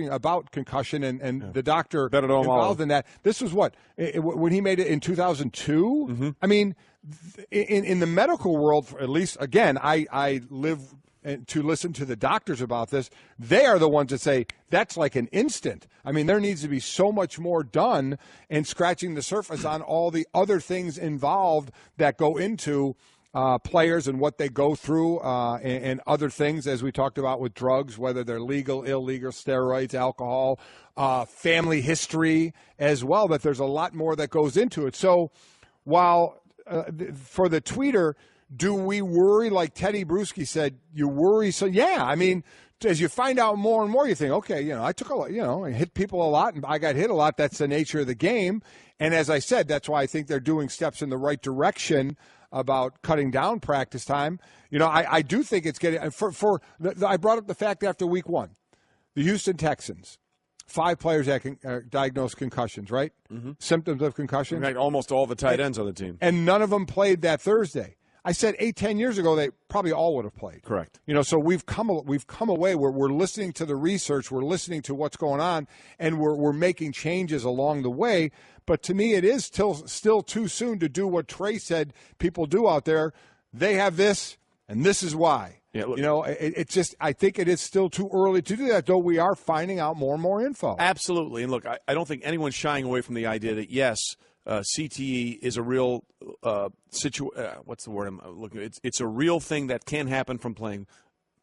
about concussion and the doctor involved in that, this was when he made it in 2002? Mm-hmm. I mean, in the medical world, at least, again, I live to listen to the doctors about this. They are the ones that say that's like an instant. I mean, there needs to be so much more done and scratching the surface on all the other things involved that go into players and what they go through and other things, as we talked about with drugs, whether they're legal, illegal, steroids, alcohol, family history as well, that there's a lot more that goes into it. So while for the tweeter, do we worry, like Teddy Bruschi said, you worry? So, yeah, I mean, as you find out more and more, you think, okay, I took a lot, I hit people a lot and I got hit a lot. That's the nature of the game. And as I said, that's why I think they're doing steps in the right direction about cutting down practice time. I do think it's getting, I brought up the fact after week 1, the Houston Texans. 5 players that can diagnose concussions, right? Mm-hmm. Symptoms of concussion.
In fact, almost all the tight ends on the team.
And none of them played that Thursday. I said 8-10 years ago they probably all would have played.
Correct.
So we've come away where we're listening to the research, we're listening to what's going on, and we're making changes along the way. But to me, it is still too soon to do what Trey said people do out there. They have this, and this is why. Yeah, look, it's just, I think it is still too early to do that, though we are finding out more and more info.
Absolutely. And look, I don't think anyone's shying away from the idea that, yes, CTE is a real what's the word I'm looking at? It's a real thing that can happen from playing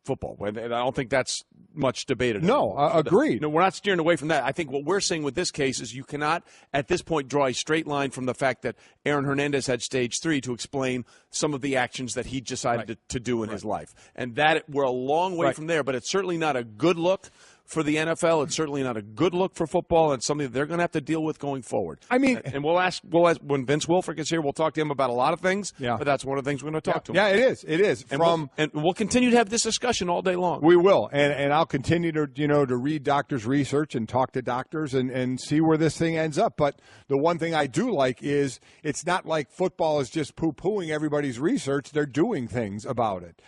football. And I don't think that's much debated.
No, agreed.
We're not steering away from that. I think what we're saying with this case is you cannot, at this point, draw a straight line from the fact that Aaron Hernandez had stage 3 to explain some of the actions that he decided to do in his life. And that we're a long way from there, but it's certainly not a good look for the NFL. It's certainly not a good look for football, and something that they're going to have to deal with going forward. I mean, and we'll ask when Vince Wilfork is here, we'll talk to him about a lot of things. Yeah. But that's one of the things we're going to talk to him.
Yeah, it is. It is.
And we'll continue to have this discussion all day long.
We will, and I'll continue to to read doctors' research and talk to doctors and see where this thing ends up. But the one thing I do like is it's not like football is just poo-pooing everybody's research. They're doing things about it.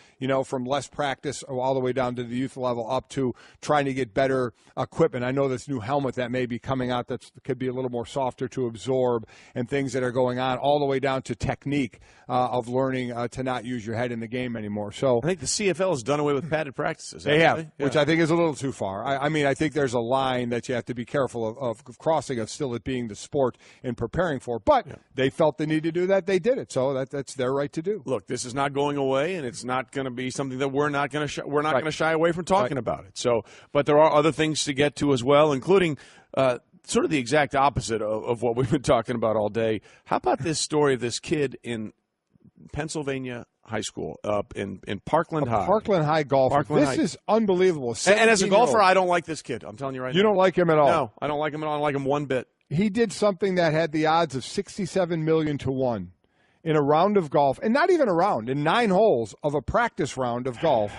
From less practice all the way down to the youth level up to trying to get better equipment. I know this new helmet that may be coming out that could be a little more softer to absorb and things that are going on all the way down to technique of learning to not use your head in the game anymore. So
I think the CFL has done away with padded practices.
They have, which I think is a little too far. I mean, I think there's a line that you have to be careful of crossing of still it being the sport and preparing for. But they felt the need to do that. They did it. So that's their right to do.
Look, this is not going away, and it's not going to be something that we're not going to shy away from talking about it. So, but there are other things to get to as well, including sort of the exact opposite of what we've been talking about all day. How about this story of this kid in Pennsylvania high school up in Parkland High?
Parkland High golfer. This is unbelievable.
And as a golfer, I don't like this kid. I'm telling you right now.
You don't like him at all?
No, I don't like him at all. I don't like him one bit.
He did something that had the odds of 67 million to 1 in a round of golf, and not even a round, in 9 holes of a practice round of golf.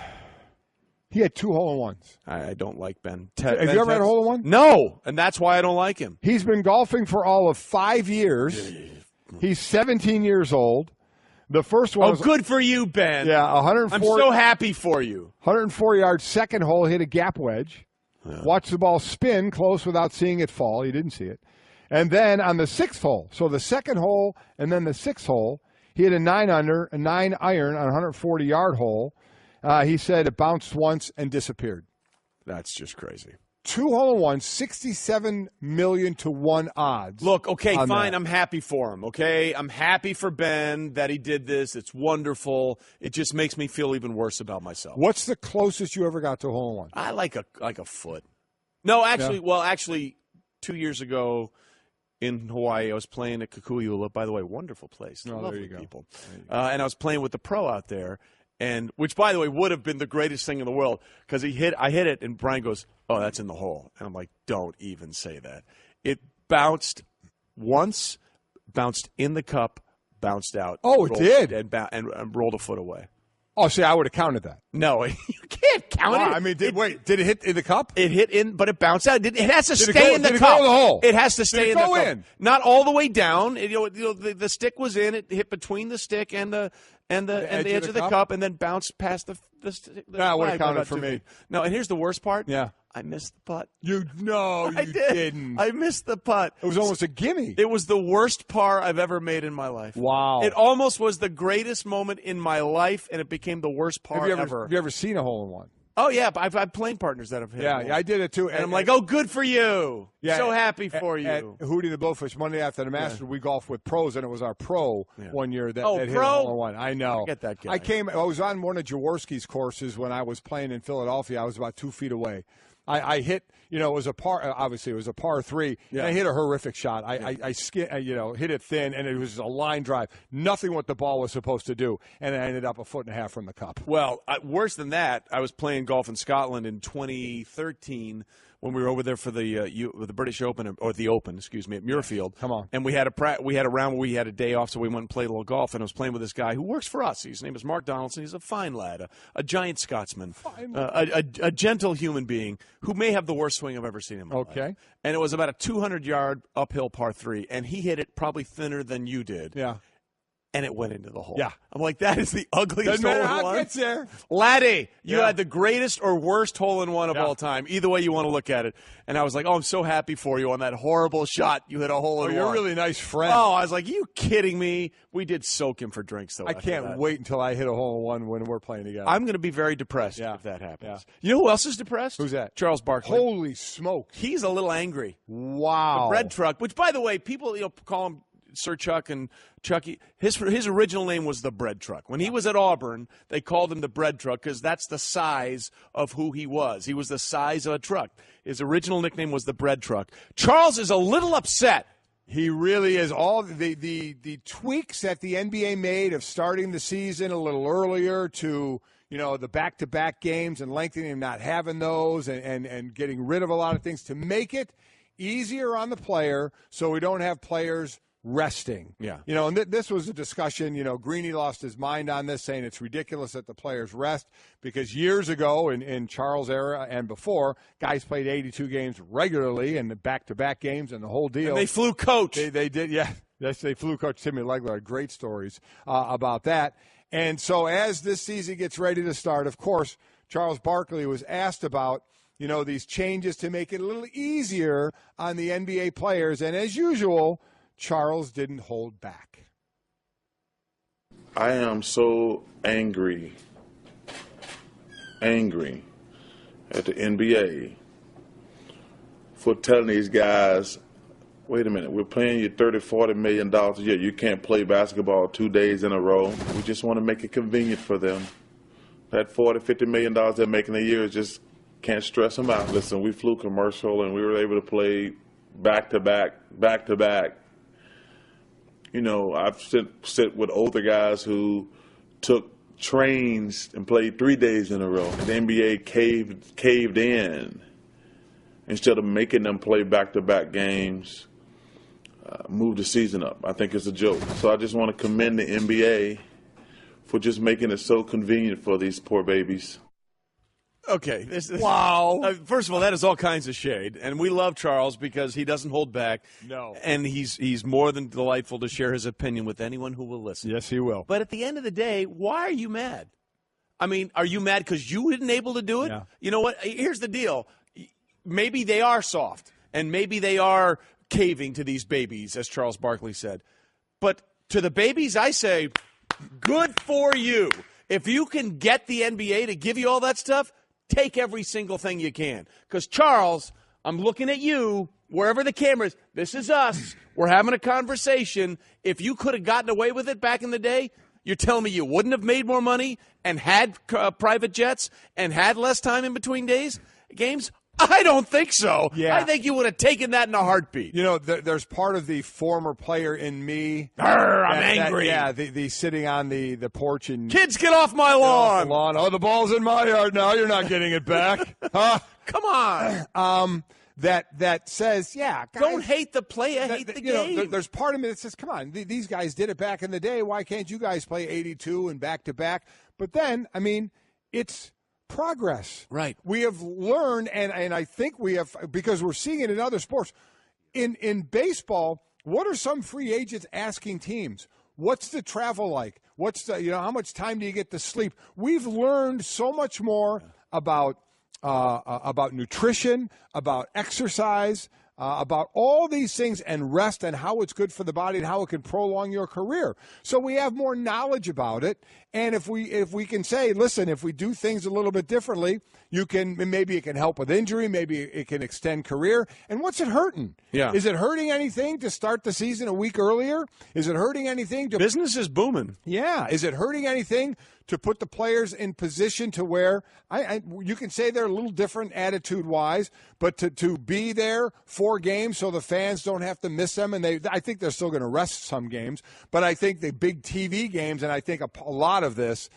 He had 2 hole-in-ones.
I don't like Ben.
Have you ever had a hole-in-one?
No, and that's why I don't like him.
He's been golfing for all of 5 years. He's 17 years old. The first one was,
good for you, Ben.
Yeah, 104.
I'm so happy for you.
104-yard second hole, hit a gap wedge. Yeah. Watched the ball spin close without seeing it fall. He didn't see it. And then on the 6th hole, so the second hole and then the 6th hole, he hit a 9-iron on a 140-yard hole. He said it bounced once and disappeared.
That's just crazy.
2 hole-in-ones, 67 million to 1 odds.
Look, okay, fine. I'm happy for him, okay? I'm happy for Ben that he did this. It's wonderful. It just makes me feel even worse about myself.
What's the closest you ever got to a hole-in-one?
I like a foot. No, actually, 2 years ago in Hawaii, I was playing at Kikui'ula. By the way, wonderful place.
Oh,
Lovely
there you go.
People. And I was playing with the pro out there. and which, by the way, would have been the greatest thing in the world because I hit it, and Brian goes, "Oh, that's in the hole," and I'm like, "Don't even say that." It bounced once, bounced in the cup, bounced out.
Oh, it did,
and rolled a foot away.
Oh, see, I would have counted that.
No, you can't count it.
I mean, did it hit in the cup?
It hit in, but it bounced out. It has to stay in the cup.
Did it go in the hole?
It has to stay in the cup.
Did it go in?
Not all the way down. The stick was in. It hit between the stick and the edge of the cup, and then bounced past the stick.
No, I would have counted for me.
No, and here's the worst part.
Yeah.
I missed the putt.
You didn't.
I missed the putt.
It was almost a gimme.
It was the worst par I've ever made in my life.
Wow.
It almost was the greatest moment in my life, and it became the worst par ever.
Have you ever seen a hole-in-one?
Oh, yeah. I've had playing partners that have hit.
Yeah, I did it, too.
And I'm like, oh, good for you.
Yeah,
so happy for you.
At Hootie the Blowfish, Monday after the Masters, we golfed with pros, and it was our pro one year that hit a hole-in-one. I know.
Get that guy.
I was on one of Jaworski's courses when I was playing in Philadelphia. I was about 2 feet away. I hit, it was a par. Obviously, it was a par 3. Yeah. And I hit a horrific shot. I hit it thin, and it was a line drive. Nothing what the ball was supposed to do, and I ended up 1.5 feet from the cup.
Well, worse than that, I was playing golf in Scotland in 2013 when we were over there for the British Open, or the Open, excuse me, at Muirfield.
Come on.
And we had a round where we had a day off, so we went and played a little golf, and I was playing with this guy who works for us. His name is Mark Donaldson. He's a fine lad, a giant Scotsman, a gentle human being who may have the worst swing I've ever seen in my life.
Okay.
And it was about a 200-yard uphill par 3, and he hit it probably thinner than you did.
Yeah.
And it went into the hole.
Yeah.
I'm like, that is the ugliest hole-in-one.
Doesn't matter how it gets there.
Laddie, you had the greatest or worst hole-in-one of all time. Either way you want to look at it. And I was like, oh, I'm so happy for you on that horrible shot. You hit a hole-in-one.
Oh, you're a really nice friend.
Oh, I was like, are you kidding me? We did soak him for drinks, though.
I can't wait until I hit a hole-in-one when we're playing together.
I'm going to be very depressed if that happens.
Yeah.
You know who else is depressed?
Who's that?
Charles Barkley.
Holy smoke.
He's a little angry.
Wow.
The bread truck, which, by the way, people call him Sir Chuck and Chucky. His original name was the Bread Truck. When he was at Auburn, they called him the Bread Truck because that's the size of who he was. He was the size of a truck. His original nickname was the Bread Truck. Charles is a little upset.
He really is. All the tweaks that the NBA made of starting the season a little earlier to the back-to-back games and lengthening and not having those and getting rid of a lot of things to make it easier on the player so we don't have players resting.
Yeah.
And this was a discussion. Greeny lost his mind on this, saying it's ridiculous that the players rest because years ago in Charles' era and before, guys played 82 games regularly and the back-to-back games and the whole deal.
And they flew coach.
They did, yeah. Yes, they flew coach. Timmy Legler had great stories about that. And so as this season gets ready to start, of course, Charles Barkley was asked about these changes to make it a little easier on the NBA players. And as usual, Charles didn't hold back.
I am so angry at the NBA for telling these guys, wait a minute, we're paying you $30, $40 million a year. You can't play basketball 2 days in a row. We just want to make it convenient for them. That $40, $50 million they're making a year just can't stress them out. Listen, we flew commercial and we were able to play back-to-back. I've sit with older guys who took trains and played 3 days in a row. The NBA caved in. Instead of making them play back-to-back games, move the season up. I think it's a joke. So I just want to commend the NBA for just making it so convenient for these poor babies.
Okay.
Wow.
First of all, that is all kinds of shade. And we love Charles because he doesn't hold back.
No.
And he's more than delightful to share his opinion with anyone who will listen.
Yes, he will.
But at the end of the day, why are you mad? I mean, are you mad because you weren't able to do it?
Yeah.
You know what? Here's the deal. Maybe they are soft, and maybe they are caving to these babies, as Charles Barkley said. But to the babies, I say, good for you. If you can get the NBA to give you all that stuff, take every single thing you can. Because, Charles, I'm looking at you, wherever the camera is. This is us. We're having a conversation. If you could have gotten away with it back in the day, you're telling me you wouldn't have made more money and had private jets and had less time in between games? I don't think so.
Yeah.
I think you would have taken that in a heartbeat.
You know, there's part of the former player in me.
I'm angry.
The sitting on the porch and
Kids, get off my lawn.
Oh, the ball's in my yard now. You're not getting it back. Huh?
Come on.
That says, yeah, guys,
Don't hate the player, hate the game.
There's part of me that says, come on, these guys did it back in the day. Why can't you guys play 82 and back-to-back? But then, I mean, it's progress.
Right.
We have learned, and I think we have, because we're seeing it in other sports. In baseball, what are some free agents asking teams? What's the travel like? What's the, how much time do you get to sleep? We've learned so much more about nutrition, about exercise, about all these things, and rest, and how it's good for the body and how it can prolong your career. So we have more knowledge about it, and if we can say, listen, if we do things a little bit differently, maybe it can help with injury, maybe it can extend career. And what's it hurting?
Yeah.
Is it hurting anything to start the season a week earlier? Is it hurting anything to
Business is booming.
Yeah. Is it hurting anything to put the players in position to where you can say they're a little different attitude-wise, but to be there 4 games so the fans don't have to miss them, and I think they're still going to rest some games, but I think the big TV games, and I think a lot of this,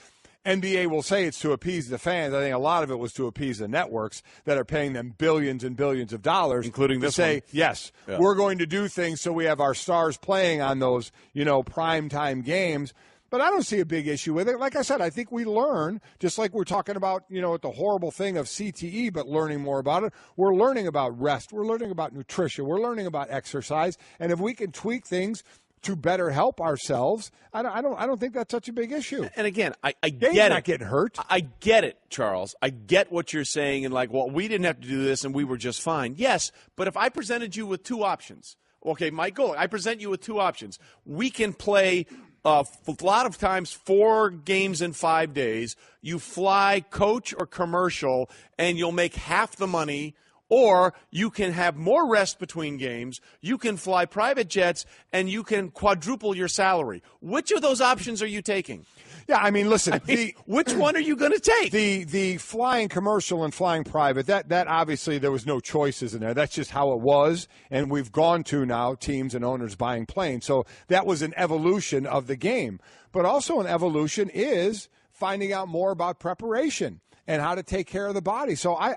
NBA will say it's to appease the fans. I think a lot of it was to appease the networks that are paying them billions and billions of dollars,
including this
say,
one.
Yes, we're going to do things so we have our stars playing on those, primetime games. But I don't see a big issue with it. Like I said, I think we learn, just like we're talking about, the horrible thing of CTE, but learning more about it. We're learning about rest. We're learning about nutrition. We're learning about exercise. And if we can tweak things to better help ourselves, I don't think that's such a big issue.
And again, I
Game's
get it.
not getting hurt.
I get it, Charles. I get what you're saying, and we didn't have to do this, and we were just fine. Yes, but if I presented you with 2 options, okay, Mike, I present you with 2 options. We can play a lot of times 4 games in 5 days. You fly coach or commercial, and you'll make half the money. Or you can have more rest between games, you can fly private jets, and you can quadruple your salary. Which of those options are you taking?
Yeah, I mean, listen.
Which one are you going to take?
The flying commercial and flying private, that obviously there was no choices in there. That's just how it was, and we've gone to now teams and owners buying planes. So that was an evolution of the game. But also an evolution is finding out more about preparation and how to take care of the body. So I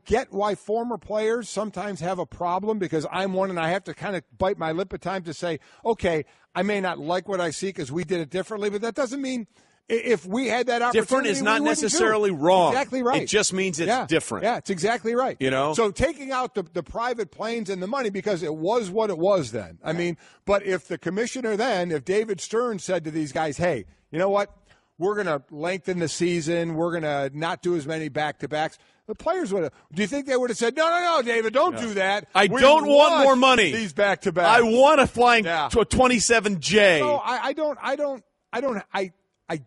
get why former players sometimes have a problem, because I'm one and I have to kind of bite my lip at times to say, okay, I may not like what I see because we did it differently, but that doesn't mean if we had that opportunity,
different is not
we wouldn't
necessarily
do it.
wrong.
Exactly right.
It just means it's different.
Yeah, it's exactly right. So taking out the private planes and the money, because it was what it was then. I mean, but if the commissioner then, if David Stern said to these guys, hey, you know what? We're going to lengthen the season. We're going to not do as many back-to-backs. The players would have. Do you think they would have said, no, David, don't do that.
I don't want more money.
These back-to-backs.
I want a flying to a 27J.
No, I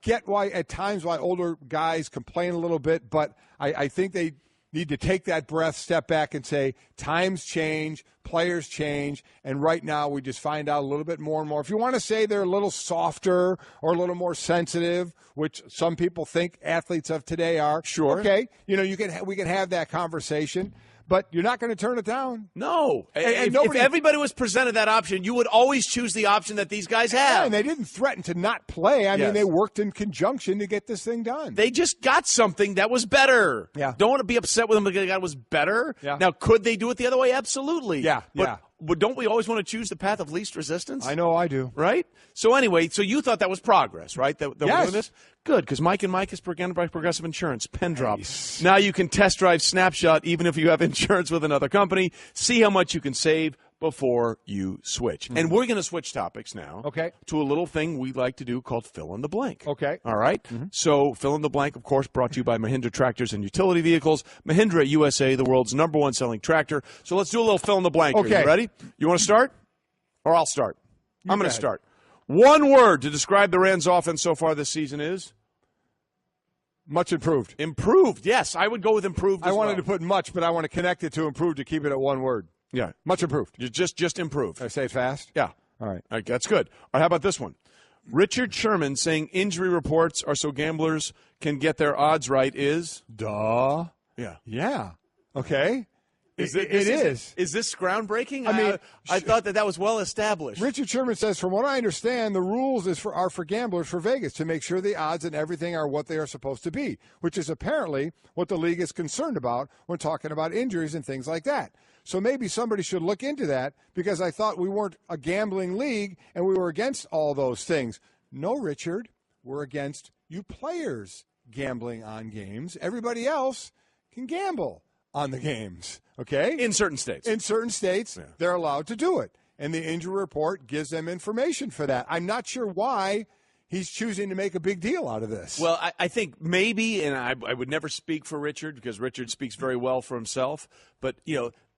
get why at times why older guys complain a little bit, but I think they need to take that breath, step back, and say, times change, players change, and right now we just find out a little bit more and more. If you want to say they're a little softer or a little more sensitive, which some people think athletes of today are,
sure.
Okay, we can have that conversation. But you're not going to turn it down.
No.
And
if everybody was presented that option, you would always choose the option that these guys have.
Yeah, and they didn't threaten to not play. I mean, they worked in conjunction to get this thing done.
They just got something that was better.
Yeah.
Don't want to be upset with them because they got it was better.
Yeah.
Now, could they do it the other way? Absolutely.
Yeah,
But don't we always want to choose the path of least resistance?
I know I do.
Right? So anyway, you thought that was progress, right? That we're
Yes.
doing this? Good, because Mike and Mike is presented by Progressive Insurance. Pen drop. Now you can test drive Snapshot even if you have insurance with another company. See how much you can save before you switch. And we're going to switch topics now to a little thing we like to do called Fill in the Blank.
Okay.
All right? So Fill in the Blank, of course, brought to you by Mahindra Tractors and Utility Vehicles. Mahindra USA, the world's #1 selling tractor. So let's do a little Fill in the Blank here.
Okay.
You ready? You want to start? Or I'll start. I'm going to start. One word to describe the Rams' offense so far this season is?
Much improved.
Improved, yes. I would go with improved
I wanted to put much, but I want to connect it to improved to keep it at one word.
Yeah.
Much improved.
You just improved.
Did I say it fast?
Yeah.
All right.
That's good. All right, how about this one? Richard Sherman saying injury reports are so gamblers can get their odds right is?
Duh.
Yeah.
Yeah. Okay?
Is this groundbreaking?
I mean,
I thought that was well established.
Richard Sherman says, from what I understand, the rules are for gamblers for Vegas to make sure the odds and everything are what they are supposed to be, which is apparently what the league is concerned about when talking about injuries and things like that. So maybe somebody should look into that, because I thought we weren't a gambling league and we were against all those things. No, Richard, we're against you players gambling on games. Everybody else can gamble on the games, okay?
In certain states.
In certain states, they're allowed to do it. And the injury report gives them information for that. I'm not sure why he's choosing to make a big deal out of this.
Well, I think maybe, and I would never speak for Richard, because Richard speaks very well for himself, but,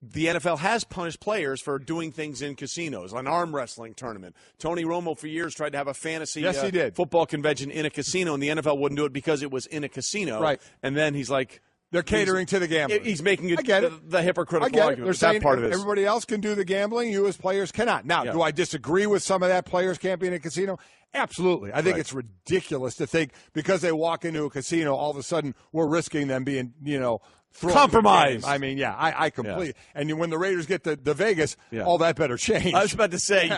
the NFL has punished players for doing things in casinos, an arm wrestling tournament. Tony Romo for years tried to have a fantasy
he did.
football convention in a casino, and the NFL wouldn't do it because it was in a casino.
Right.
And then he's like,
they're catering to the gamblers.
He's making
I get it.
the hypocritical
I get
argument.
it. They're saying
part of this.
Everybody else can do the gambling. You as players cannot. Now, do I disagree with some of that? Players can't be in a casino? Absolutely. I think it's ridiculous to think because they walk into a casino, all of a sudden we're risking them being,
compromised.
I mean, I completely. Yeah. And when the Raiders get to Vegas, all that better change.
I was about to say,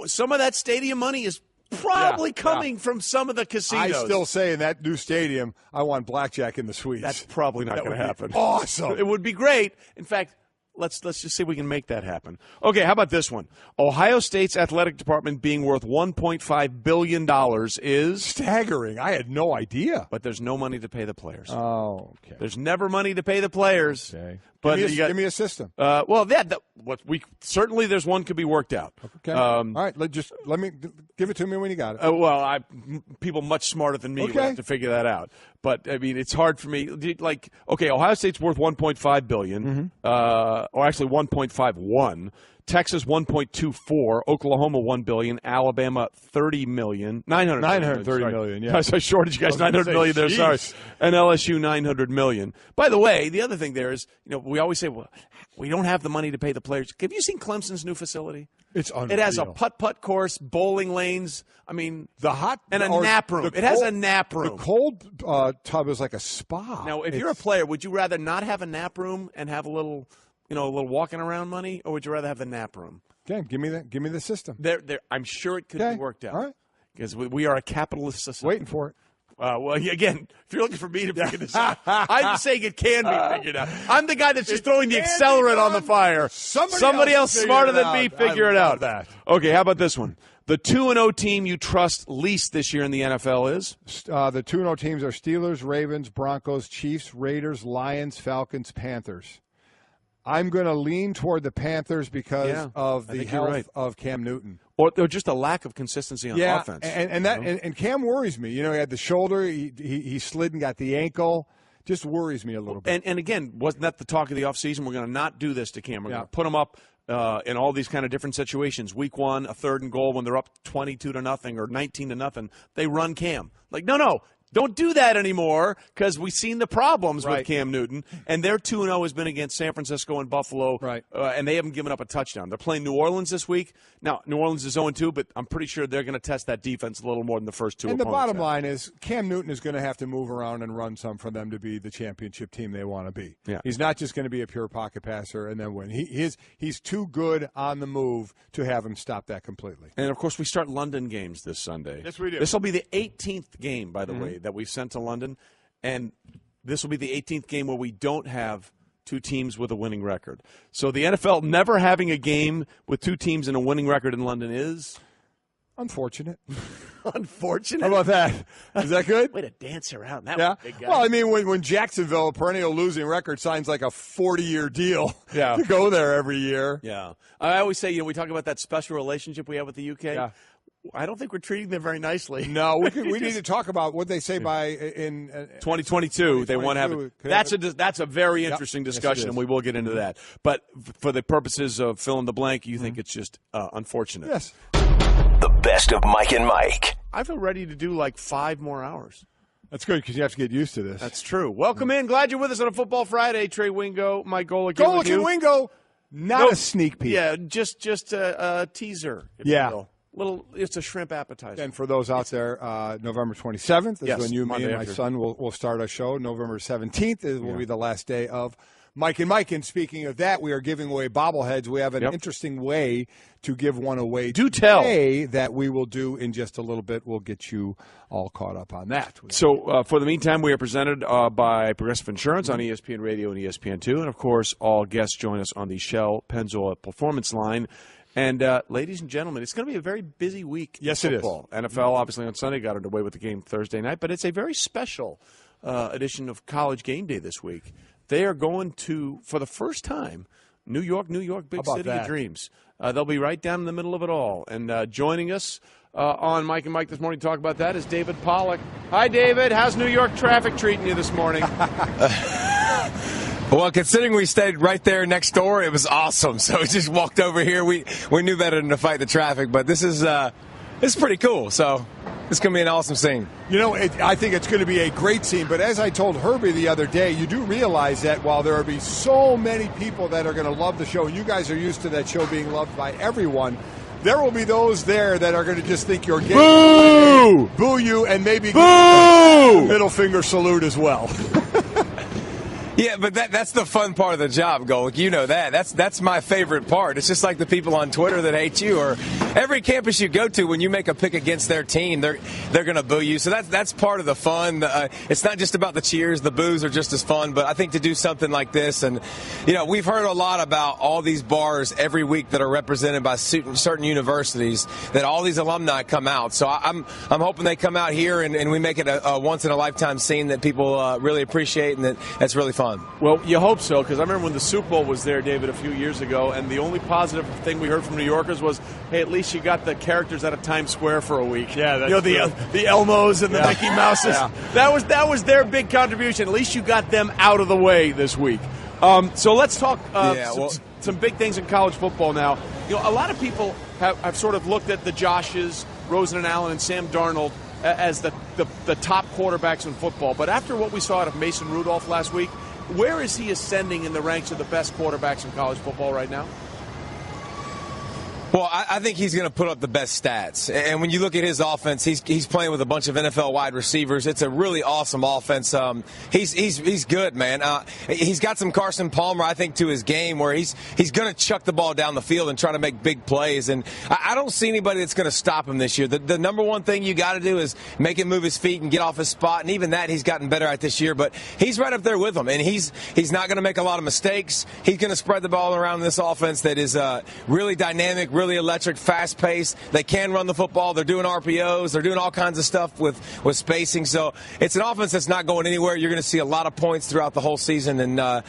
some of that stadium money is probably coming from some of the casinos.
I still say in that new stadium, I want blackjack in the suites.
That's probably not going to happen.
Awesome.
It would be great. In fact, let's just see if we can make that happen. Okay, how about this one? Ohio State's athletic department being worth $1.5 billion is
staggering. I had no idea.
But there's no money to pay the players.
Oh, okay.
There's never money to pay the players.
Okay.
But
give me a system.
Certainly there's one could be worked out.
Okay. All right. Let me give it to me when you got it.
People much smarter than me would have to figure that out. But I mean, it's hard for me. Ohio State's worth $1.5 billion, or actually 1.51. Texas 1.24, Oklahoma $1 billion, Alabama $930 million.
Yeah,
I shorted you guys $900 million there. Sorry, and LSU $900 million. By the way, the other thing there is, we always say, well, we don't have the money to pay the players. Have you seen Clemson's new facility?
It's unreal.
It has a putt-putt course, bowling lanes. I mean, a nap room. It has a nap room.
The cold tub is like a spa.
Now, if you're a player, would you rather not have a nap room and have a little walking around money, or would you rather have the nap room?
Okay, give me the system.
I'm sure it could be worked out.
All right.
Because we are a capitalist society.
Waiting for it.
Again, if you're looking for me to figure this out, I'm saying it can be figured out. I'm the guy that's just throwing the accelerant on the fire. Somebody else smarter than me figure it out. Okay, how about this one? The 2-0 team you trust least this year in the NFL is?
The 2-0 teams are Steelers, Ravens, Broncos, Chiefs, Raiders, Lions, Falcons, Panthers. I'm going to lean toward the Panthers because of the health of Cam Newton.
Or just a lack of consistency on offense.
And Cam worries me. He had the shoulder, he slid and got the ankle. Just worries me a little bit.
And again, wasn't that the talk of the offseason? We're going to not do this to Cam. We're going to put him up in all these kind of different situations. Week 1, a 3rd and goal when they're up 22-0 or 19-0. They run Cam. No. Don't do that anymore, because we've seen the problems with Cam Newton. And their 2-0 has been against San Francisco and Buffalo, and they haven't given up a touchdown. They're playing New Orleans this week. Now, New Orleans is 0-2, but I'm pretty sure they're going to test that defense a little more than the first two opponents.
And the bottom line is Cam Newton is going to have to move around and run some for them to be the championship team they want to be.
Yeah.
He's not just going to be a pure pocket passer and then win. He's too good on the move to have him stop that completely.
And, of course, we start London games this Sunday.
Yes, we do.
This will be the 18th game, by the way, that we've sent to London. And this will be the 18th game where we don't have two teams with a winning record. So the NFL never having a game with two teams in a winning record in London is
unfortunate.
Unfortunate?
How about that? Is that good?
Way to dance around. That
yeah.
was a big guy.
Well, I mean, when Jacksonville, a perennial losing record, signs like a 40-year deal to go there every year.
Yeah. I always say, we talk about that special relationship we have with the UK.
Yeah.
I don't think we're treating them very nicely.
No, we need to talk about what they say in
2022. They want to have it. That's a very interesting discussion, and we will get into that. But for the purposes of fill in the blank, you think it's just unfortunate.
Yes.
The best of Mike and Mike.
I feel ready to do like 5 more hours.
That's good because you have to get used to this.
That's true. Welcome in. Glad you're with us on a Football Friday. Trey Wingo, Mike Golic.
Golic and Wingo. Not a sneak peek.
Yeah, just a teaser. If you will. It's a shrimp appetizer.
And for those out there, November 27th is when me and my
after.
son will start our show. November 17th will be the last day of Mike and Mike. And speaking of that, we are giving away bobbleheads. We have an interesting way to give one away.
Do tell.
That we will do in just a little bit. We'll get you all caught up on that.
So for the meantime, we are presented by Progressive Insurance on ESPN Radio and ESPN2. And, of course, all guests join us on the Shell Pennzoil Performance Line. And, ladies and gentlemen, it's going to be a very busy week in football. It is. NFL, obviously, on Sunday got underway with the game Thursday night. But it's a very special edition of College Game Day this week. They are going to, for the first time, New York, big city of dreams. They'll be right down in the middle of it all. And joining us on Mike and Mike this morning to talk about that is David Pollack. Hi, David. How's New York traffic treating you this morning?
Well, considering we stayed right there next door, it was awesome. So we just walked over here. We knew better than to fight the traffic, but this is pretty cool. So it's going to be an awesome scene.
You know, I think it's going to be a great scene. But as I told Herbie the other day, you do realize that while there will be so many people that are going to love the show, and you guys are used to that show being loved by everyone, there will be those there that are going to just think you're gay.
Boo!
Boo you, and maybe give a middle finger salute as well.
Yeah, but that's the fun part of the job, Golic. You know that. That's my favorite part. It's just like the people on Twitter that hate you, or every campus you go to, when you make a pick against their team, they're going to boo you. So that's part of the fun. It's not just about the cheers. The boos are just as fun. But I think to do something like this, and we've heard a lot about all these bars every week that are represented by certain universities, that all these alumni come out. So I'm hoping they come out here and we make it a once in a lifetime scene that people really appreciate, and that's really fun.
Well, you hope so, because I remember when the Super Bowl was there, David, a few years ago, and the only positive thing we heard from New Yorkers was, hey, at least you got the characters out of Times Square for a week.
Yeah, that's
the Elmos and the Mickey Mouses. Yeah. That was their big contribution. At least you got them out of the way this week. So let's talk some big things in college football now. A lot of people have sort of looked at the Joshes, Rosen and Allen, and Sam Darnold as the top quarterbacks in football. But after what we saw out of Mason Rudolph last week, where is he ascending in the ranks of the best quarterbacks in college football right now?
Well, I think he's going to put up the best stats. And when you look at his offense, he's playing with a bunch of NFL wide receivers. It's a really awesome offense. He's good, man. He's got some Carson Palmer, I think, to his game, where he's going to chuck the ball down the field and try to make big plays. And I don't see anybody that's going to stop him this year. The number one thing you got to do is make him move his feet and get off his spot. And even that he's gotten better at this year. But he's right up there with them. And he's not going to make a lot of mistakes. He's going to spread the ball around in this offense that is really dynamic, really electric, fast-paced. They can run the football. They're doing RPOs. They're doing all kinds of stuff with spacing. So it's an offense that's not going anywhere. You're going to see a lot of points throughout the whole season. And I'm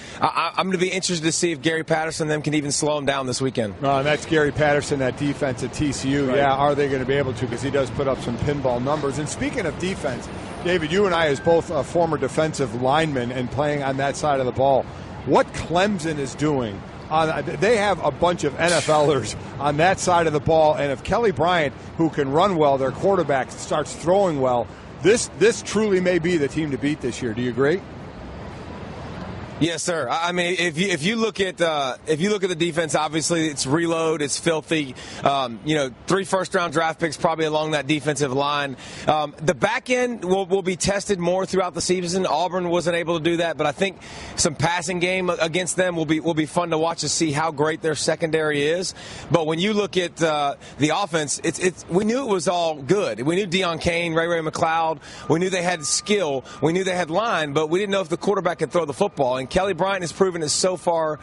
going to be interested to see if Gary Patterson and them can even slow him down this weekend.
And that's Gary Patterson, that defense at TCU. Right. Yeah, are they going to be able to? Because he does put up some pinball numbers. And speaking of defense, David, you and I, as both former defensive linemen and playing on that side of the ball, what Clemson is doing, they have a bunch of NFLers on that side of the ball, and if Kelly Bryant, who can run well, their quarterback, starts throwing well, this truly may be the team to beat this year. Do you agree?
Yes, sir. I mean, if you look at the defense, obviously it's reload, it's filthy. 3 first-round draft picks probably along that defensive line. The back end will be tested more throughout the season. Auburn wasn't able to do that, but I think some passing game against them will be fun to watch to see how great their secondary is. But when you look at the offense, we knew it was all good. We knew Deion Kane, Ray McLeod. We knew they had skill. We knew they had line, but we didn't know if the quarterback could throw the football. And Kelly Bryant has proven it so far,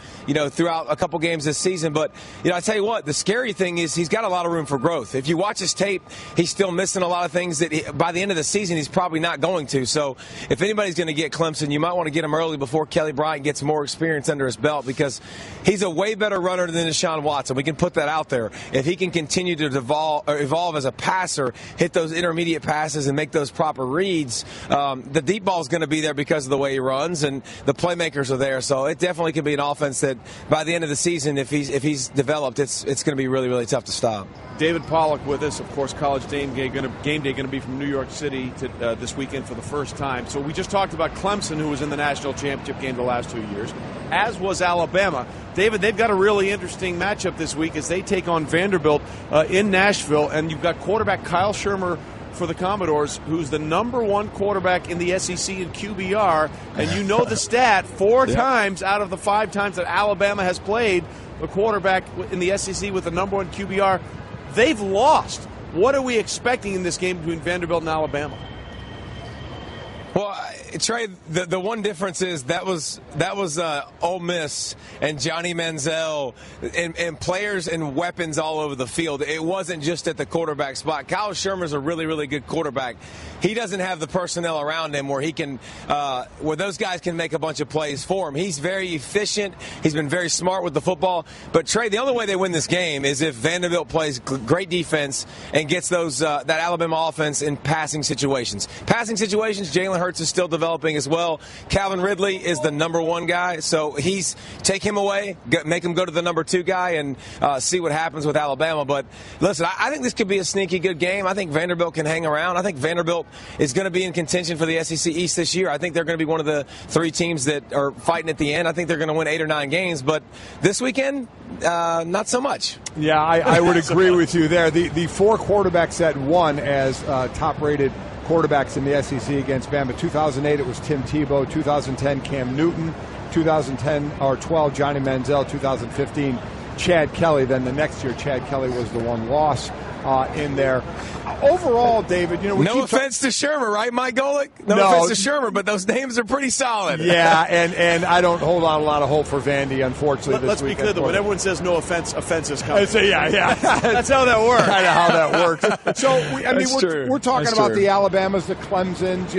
throughout a couple games this season. But, I tell you what, the scary thing is he's got a lot of room for growth. If you watch his tape, he's still missing a lot of things that by the end of the season he's probably not going to. So if anybody's going to get Clemson, you might want to get him early before Kelly Bryant gets more experience under his belt, because he's a way better runner than Deshaun Watson. We can put that out there. If he can continue to evolve as a passer, hit those intermediate passes and make those proper reads, the deep ball is going to be there because of the way he runs, and the playmakers are there. So it definitely can be an offense that by the end of the season, if he's developed, it's going to be really, really tough to stop.
David Pollack with us, of course. College game day going to be from New York City this weekend for the first time. So we just talked about Clemson, who was in the national championship game the last 2 years, as was Alabama. David, they've got a really interesting matchup this week as they take on Vanderbilt in Nashville, and you've got quarterback Kyle Shermer for the Commodores, who's the #1 quarterback in the SEC in QBR, and you know the stat, 4 times out of the 5 times that Alabama has played the quarterback in the SEC with the #1 QBR, they've lost. What are we expecting in this game between Vanderbilt and Alabama?
Well, Trey, the one difference is that was Ole Miss and Johnny Manziel and players and weapons all over the field. It wasn't just at the quarterback spot. Kyle Shermer's a really, really good quarterback. He doesn't have the personnel around him where he can, where those guys can make a bunch of plays for him. He's very efficient. He's been very smart with the football. But Trey, the only way they win this game is if Vanderbilt plays great defense and gets those that Alabama offense in passing situations. Passing situations, Jalen Hurts is still developing as well. Calvin Ridley is the #1 guy, so take him away, make him go to the #2 guy, and see what happens with Alabama. But listen, I think this could be a sneaky good game. I think Vanderbilt can hang around. I think Vanderbilt is going to be in contention for the SEC East this year. I think they're going to be one of the 3 teams that are fighting at the end. I think they're going to win 8 or 9 games, but this weekend, not so much.
Yeah, I would agree with you there. The 4 quarterbacks that won as top-rated quarterbacks in the SEC against Bama. 2008, it was Tim Tebow. 2010, Cam Newton. 2010 or 12, Johnny Manziel. 2015, Chad Kelly. Then the next year, Chad Kelly was the one loss in there. Overall, David,
no offense to Shermer, right, Mike Golic? No offense to Shermer, but those names are pretty solid.
Yeah, and I don't hold on a lot of hope for Vandy, unfortunately.
Let's be clear, though. When everyone says no offense, offense is coming.
Yeah.
That's how that works.
Kind of how that works. So, we're talking about the Alabamas, the Clemsons.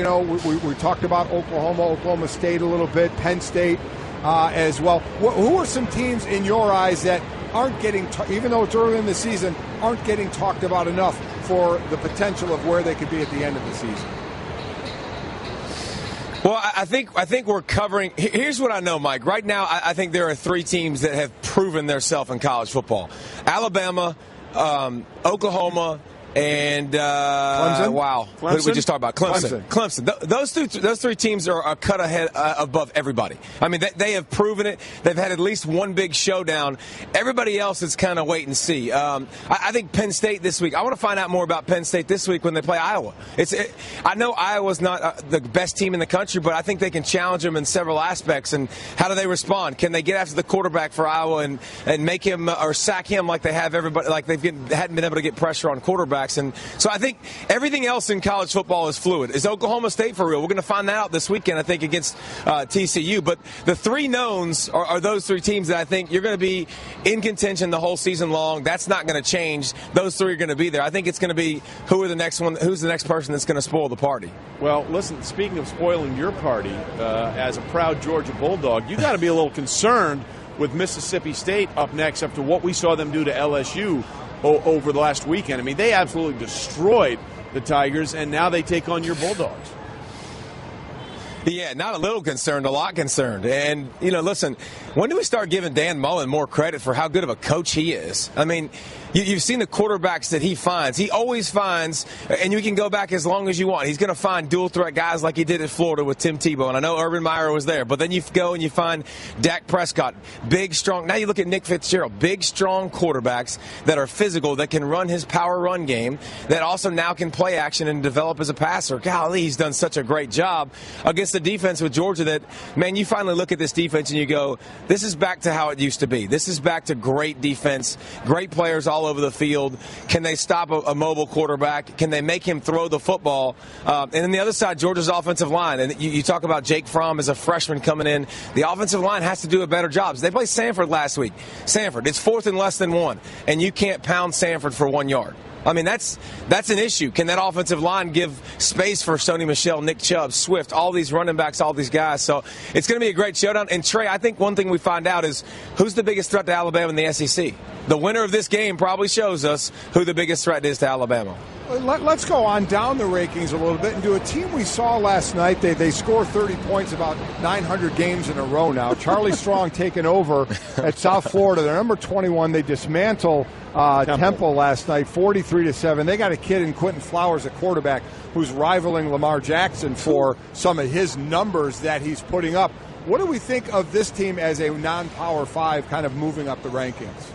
We talked about Oklahoma State a little bit, Penn State as well. Who are some teams in your eyes that aren't getting, even though it's early in the season, aren't getting talked about enough for the potential of where they could be at the end of the season?
Well, I think we're covering. Here's what I know, Mike. Right now, I think there are 3 teams that have proven themselves in college football: Alabama, Oklahoma, and
Clemson?
Wow,
Clemson?
what did we just talk about? Clemson. Those 3 teams are a cut ahead above everybody. I mean, they have proven it. They've had at least one big showdown. Everybody else is kind of wait and see. I think Penn State this week. I want to find out more about Penn State this week when they play Iowa. I know Iowa's not the best team in the country, but I think they can challenge them in several aspects. And how do they respond? Can they get after the quarterback for Iowa and make him or sack him like they have everybody? Like hadn't been able to get pressure on quarterbacks. And so I think everything else in college football is fluid. Is Oklahoma State for real? We're going to find that out this weekend, I think, against TCU. But the 3 knowns are those 3 teams that I think you're going to be in contention the whole season long. That's not going to change. Those 3 are going to be there. I think it's going to be who's the next person that's going to spoil the party.
Well, listen, speaking of spoiling your party, as a proud Georgia Bulldog, you got to be a little concerned with Mississippi State up next after what we saw them do to LSU over the last weekend. I mean, they absolutely destroyed the Tigers, and now they take on your Bulldogs.
Yeah, not a little concerned, a lot concerned. And, listen, when do we start giving Dan Mullen more credit for how good of a coach he is? I mean, you've seen the quarterbacks that he finds. He always finds, and you can go back as long as you want, he's going to find dual-threat guys like he did at Florida with Tim Tebow. And I know Urban Meyer was there. But then you go and you find Dak Prescott, big, strong. Now you look at Nick Fitzgerald, big, strong quarterbacks that are physical, that can run his power run game, that also now can play action and develop as a passer. Golly, he's done such a great job against the defense with Georgia that, man, you finally look at this defense and you go, this is back to how it used to be. This is back to great defense, great players all over the field. Can they stop a mobile quarterback? Can they make him throw the football? And then the other side, Georgia's offensive line. And you talk about Jake Fromm as a freshman coming in. The offensive line has to do a better job. They played Sanford last week. Sanford, it's 4th and less than 1, and you can't pound Sanford for 1 yard. I mean, that's an issue. Can that offensive line give space for Sony Michel, Nick Chubb, Swift, all these running backs, all these guys? So it's going to be a great showdown. And, Trey, I think one thing we find out is who's the biggest threat to Alabama in the SEC. The winner of this game probably shows us who the biggest threat is to Alabama.
Let's go on down the rankings a little bit and do a team we saw last night. They score 30 points about 900 games in a row now. Charlie Strong taking over at South Florida. They're number 21. They dismantle Temple last night, 43-7. They got a kid in Quentin Flowers, a quarterback, who's rivaling Lamar Jackson for some of his numbers that he's putting up. What do we think of this team as a non-Power 5 kind of moving up the rankings?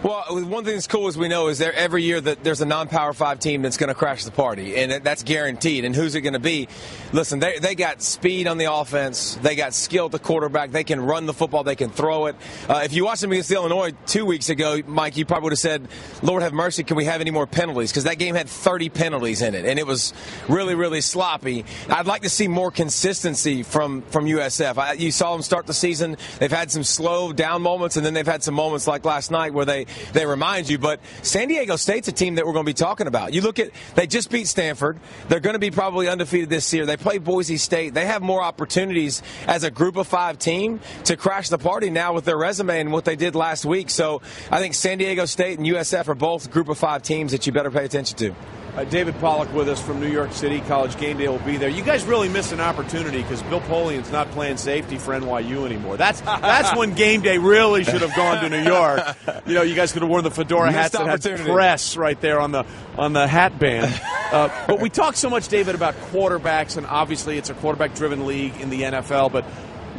Well, one thing that's cool is we know is every year that there's a non-Power 5 team that's going to crash the party, and that's guaranteed. And who's it going to be? Listen, they got speed on the offense. They got skill at the quarterback. They can run the football. They can throw it. If you watched them against Illinois 2 weeks ago, Mike, you probably would have said, Lord have mercy, can we have any more penalties? Because that game had 30 penalties in it, and it was really, really sloppy. I'd like to see more consistency from USF. You saw them start the season. They've had some slow down moments, and then they've had some moments like last night where they remind you. But San Diego State's a team that we're going to be talking about. You look at, they just beat Stanford. They're going to be probably undefeated this year. They play Boise State. They have more opportunities as a group of 5 team to crash the party now with their resume and what they did last week. So I think San Diego State and USF are both group of 5 teams that you better pay attention to.
David Pollack with us from New York City. College Game Day will be there. You guys really missed an opportunity because Bill Polian's not playing safety for NYU anymore. That's when Game Day really should have gone to New York. You know, you guys could have worn the fedora hats that had press right there on the hat band. But we talk so much, David, about quarterbacks, and obviously it's a quarterback-driven league in the NFL. But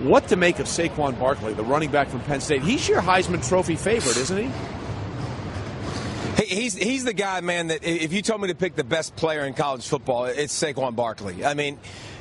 what to make of Saquon Barkley, the running back from Penn State? He's your Heisman Trophy favorite, isn't he?
He's the guy, man, that if you told me to pick the best player in college football, it's Saquon Barkley. I mean,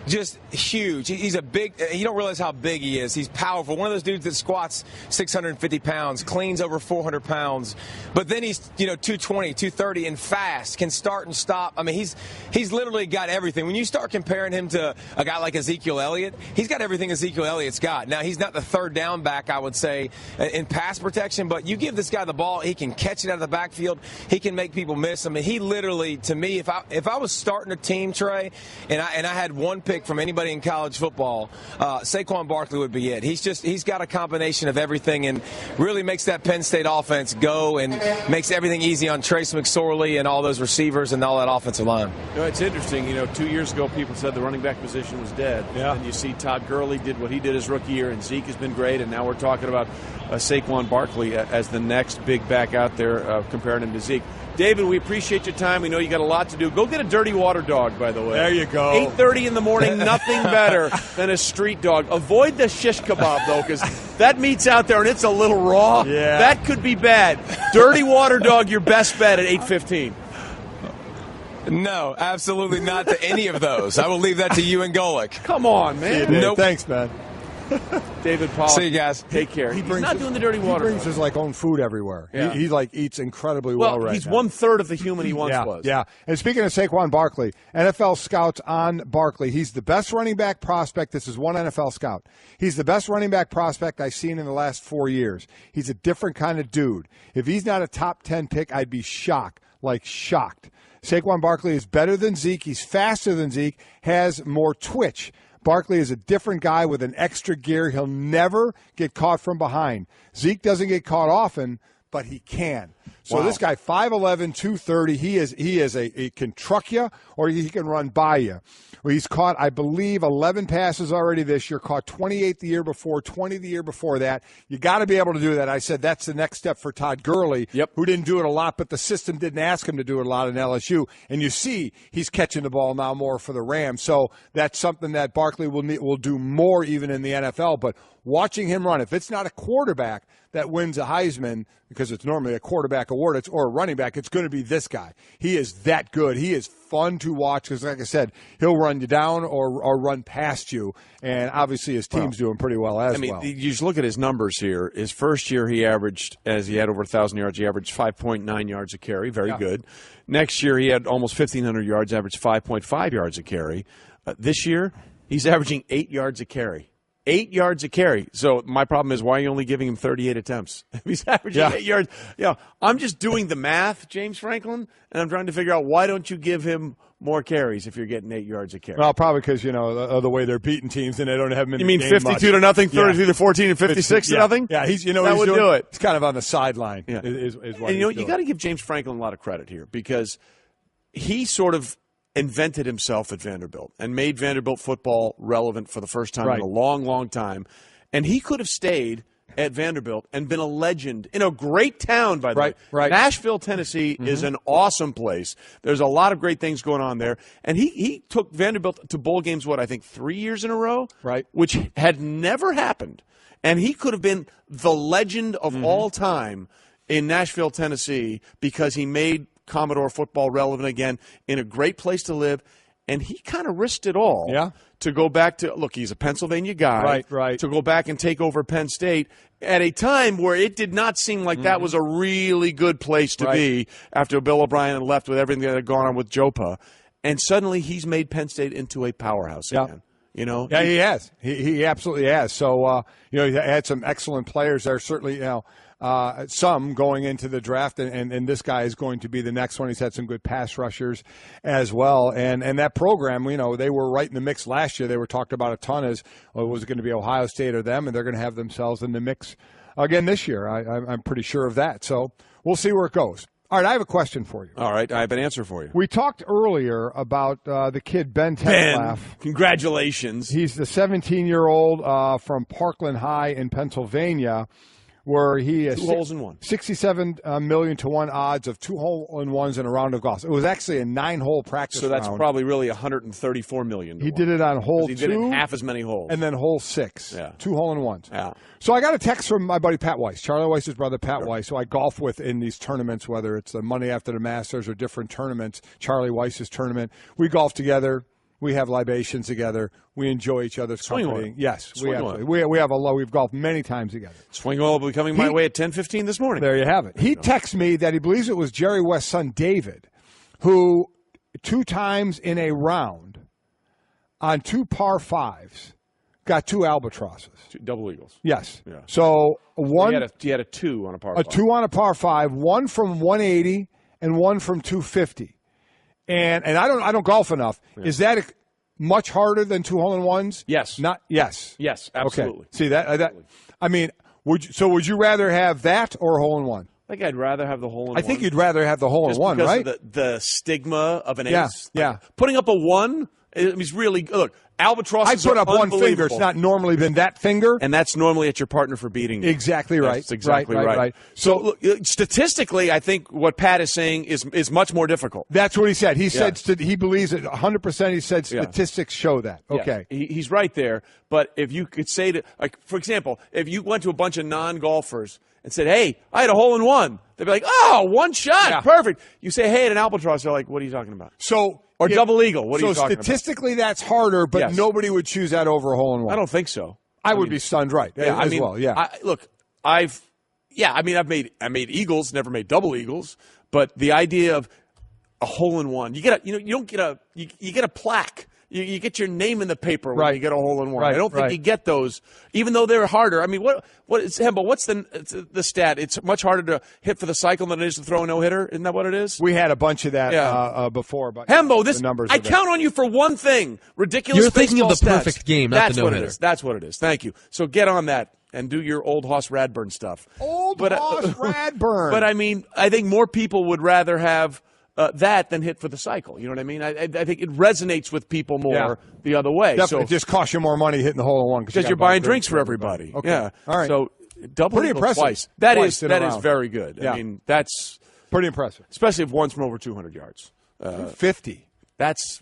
just huge. He's a big – you don't realize how big he is. He's powerful. One of those dudes that squats 650 pounds, cleans over 400 pounds. But then he's, 220, 230 and fast, can start and stop. I mean, he's literally got everything. When you start comparing him to a guy like Ezekiel Elliott, he's got everything Ezekiel Elliott's got. Now, he's not the third down back, I would say, in pass protection. But you give this guy the ball, he can catch it out of the backfield. He can make people miss. I mean, he literally, to me, if I was starting a team, Trey, and I had one pick from anybody in college football, Saquon Barkley would be it. He's got a combination of everything and really makes that Penn State offense go and makes everything easy on Trace McSorley and all those receivers and all that offensive line.
It's interesting. 2 years ago, people said the running back position was dead. Yeah. And you see Todd Gurley did what he did his rookie year, and Zeke has been great, and now we're talking about Saquon Barkley as the next big back out there, comparing him to Zeke. David, we appreciate your time. We know you got a lot to do. Go get a dirty water dog, by the way.
There you go.
8:30 in the morning, nothing better than a street dog. Avoid the shish kebab, though, because that meat's out there and it's a little raw.
Yeah.
That could be bad. Dirty water dog, your best bet at 8:15.
No, absolutely not to any of those. I will leave that to you and Golic.
Come on, man.
Nope. Thanks, man.
David Pollack.
See you guys.
Take care. He's not doing the dirty water.
He brings his own food everywhere. Yeah. He eats incredibly well right
he's
now.
1/3 of the human he once was.
Yeah. And speaking of Saquon Barkley, NFL scouts on Barkley. He's the best running back prospect. This is one NFL scout. He's the best running back prospect I've seen in the last 4 years. He's a different kind of dude. If he's not a top 10 pick, I'd be shocked. Saquon Barkley is better than Zeke. He's faster than Zeke, has more twitch. Barkley is a different guy with an extra gear. He'll never get caught from behind. Zeke doesn't get caught often, but he can. So This guy, 5'11", 230, he can truck you or he can run by you. Well, he's caught, I believe, 11 passes already this year, caught 28 the year before, 20 the year before that. You got to be able to do that. I said that's the next step for Todd Gurley, who didn't do it a lot, but the system didn't ask him to do it a lot in LSU. And you see he's catching the ball now more for the Rams. So that's something that Barkley will do more even in the NFL. But watching him run, if it's not a quarterback that wins a Heisman, because it's normally a quarterback award, or a running back, it's going to be this guy. He is that good. He is fun to watch because, like I said, he'll run you down or run past you. And obviously his team's doing pretty well as well.
You just look at his numbers here. His first year he averaged, as he had over 1,000 yards, he averaged 5.9 yards a carry. Very good. Next year he had almost 1,500 yards, averaged 5.5 yards a carry. This year he's averaging 8 yards a carry. 8 yards a carry. So my problem is, why are you only giving him 38 attempts? If he's averaging 8 yards. I'm just doing the math, James Franklin, and I'm trying to figure out why don't you give him more carries if you're getting 8 yards a carry?
Well, probably because, of the way they're beating teams and they don't have many.
You mean 52-0, 33-14, and 56-0?
Yeah, he's
that would do it.
He's kind of on the sideline. Yeah. Is what
you got to give James Franklin a lot of credit here because he sort of invented himself at Vanderbilt and made Vanderbilt football relevant for the first time in a long, long time. And he could have stayed at Vanderbilt and been a legend in a great town, by the way. Right. Nashville, Tennessee is an awesome place. There's a lot of great things going on there. And he took Vanderbilt to bowl games, I think 3 years in a row?
Right.
Which had never happened. And he could have been the legend of all time in Nashville, Tennessee, because he made Commodore football relevant again in a great place to live, and he kind of risked it all to go back to – look, he's a Pennsylvania guy.
Right.
To go back and take over Penn State at a time where it did not seem like that was a really good place to be after Bill O'Brien had left with everything that had gone on with Jopa. And suddenly he's made Penn State into a powerhouse again. You know?
Yeah, he has. He absolutely has. So, he had some excellent players there. Certainly, some going into the draft, and this guy is going to be the next one. He's had some good pass rushers as well. And that program, they were right in the mix last year. They were talked about a ton as, was it going to be Ohio State or them? And they're going to have themselves in the mix again this year. I'm pretty sure of that. So we'll see where it goes. All right, I have a question for you.
All right, I have an answer for you.
We talked earlier about the kid Ben Tetzlaff.
Congratulations.
He's the 17-year-old from Parkland High in Pennsylvania, where he has
2 holes in one.
67 million to 1 odds of 2 hole-in-ones in a round of golf. It was actually a 9-hole practice round.
So that's probably really 134 million.
He did it on hole 2.
He did it in half as many holes.
And then hole 6.
Yeah.
2 hole-in-ones.
Yeah.
So I got a text from my buddy Pat Weiss, Charlie Weiss's brother Pat Weiss, who I golf with in these tournaments, whether it's the Monday after the Masters or different tournaments, Charlie Weiss's tournament. We golf together. We have libations together. We enjoy each other's company. Yes, we have we've golfed many times together.
Swing oil will be coming my way at 10:15 this morning.
There you have it. He texts me that he believes it was Jerry West's son David, who 2 times in a round on 2 par 5s got 2 albatrosses.
2 double eagles.
Yes.
Yeah.
So one.
He had a 2 on a par 5.
A 2 on a par 5, one from 180 and one from 250. And I don't golf enough. Yeah. Is that much harder than 2 hole-in-ones?
Yes.
Yes.
Yes, absolutely.
Okay. See that I mean, would you rather have that or a hole-in-one?
I think I'd rather have the hole-in-one.
I think you'd rather have the hole-in-one, right?
Because of the stigma of an ace.
Yeah.
Putting up a 1 is really look. Albatrosses
I put up one finger. It's not normally been that finger.
And that's normally at your partner for beating you.
Exactly right.
That's exactly right.
So
look, statistically, I think what Pat is saying is much more difficult.
That's what he said. He said he believes it 100%. He said statistics show that. Okay.
Yeah. He's right there. But if you could say to, like, for example, if you went to a bunch of non-golfers and said, hey, I had a hole-in-one, they'd be like, oh, 1 shot. Perfect. You say, hey, at an albatross, they're like, what are you talking about? Or double eagle. What are you talking about?
So statistically, that's harder, but nobody would choose that over a hole-in-one.
I don't think so.
I would be stunned, right?
Yeah, I've made eagles, never made double eagles, but the idea of a hole-in-one, you get a plaque. You get your name in the paper when you get a hole-in-one.
Right,
I don't think you get those, even though they're harder. I mean, what's the stat? It's much harder to hit for the cycle than it is to throw a no-hitter. Isn't that what it is?
We had a bunch of that before. But
Hembo, I count on you for one thing. Ridiculous.
You're thinking of the
stats.
perfect game, not the no-hitter.
That's what it is. Thank you. So get on that and do your old Hoss Radburn stuff.
Hoss Radburn.
But, I mean, I think more people would rather have that than hit for the cycle. You know what I mean? I think it resonates with people more the other way.
Definitely. So it just costs you more money hitting the hole-in-one.
Because you're buying drinks for everybody.
Okay.
Yeah.
All right.
So double
pretty impressive.
Twice. That is very good.
Yeah.
I mean, that's
pretty impressive.
Especially if one's from over 200 yards.
50.
That's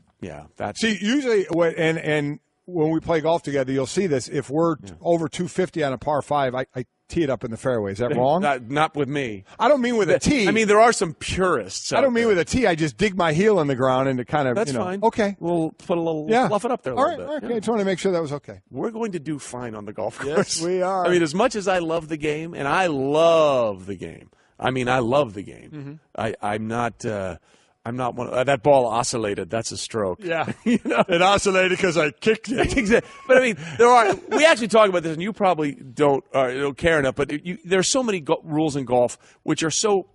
See, usually and when we play golf together, you'll see this. If we're over 250 on a par 5, I tee it up in the fairway. Is that wrong?
Not with me.
I don't mean with a tee.
I mean, there are some purists.
I don't mean with a tee. I just dig my heel in the ground and to kind of,
That's fine.
Okay.
We'll put a little, fluff it up there a little bit.
All right. Okay. I just want to make sure that was okay.
We're going to do fine on the golf course.
Yes, we are.
I mean, as much as I love the game, and I love the game. Mm-hmm. I'm not one. That ball oscillated. That's a stroke.
Yeah, it oscillated because I kicked it.
But I mean, we actually talk about this, and you probably don't care enough. But there are so many rules in golf which are so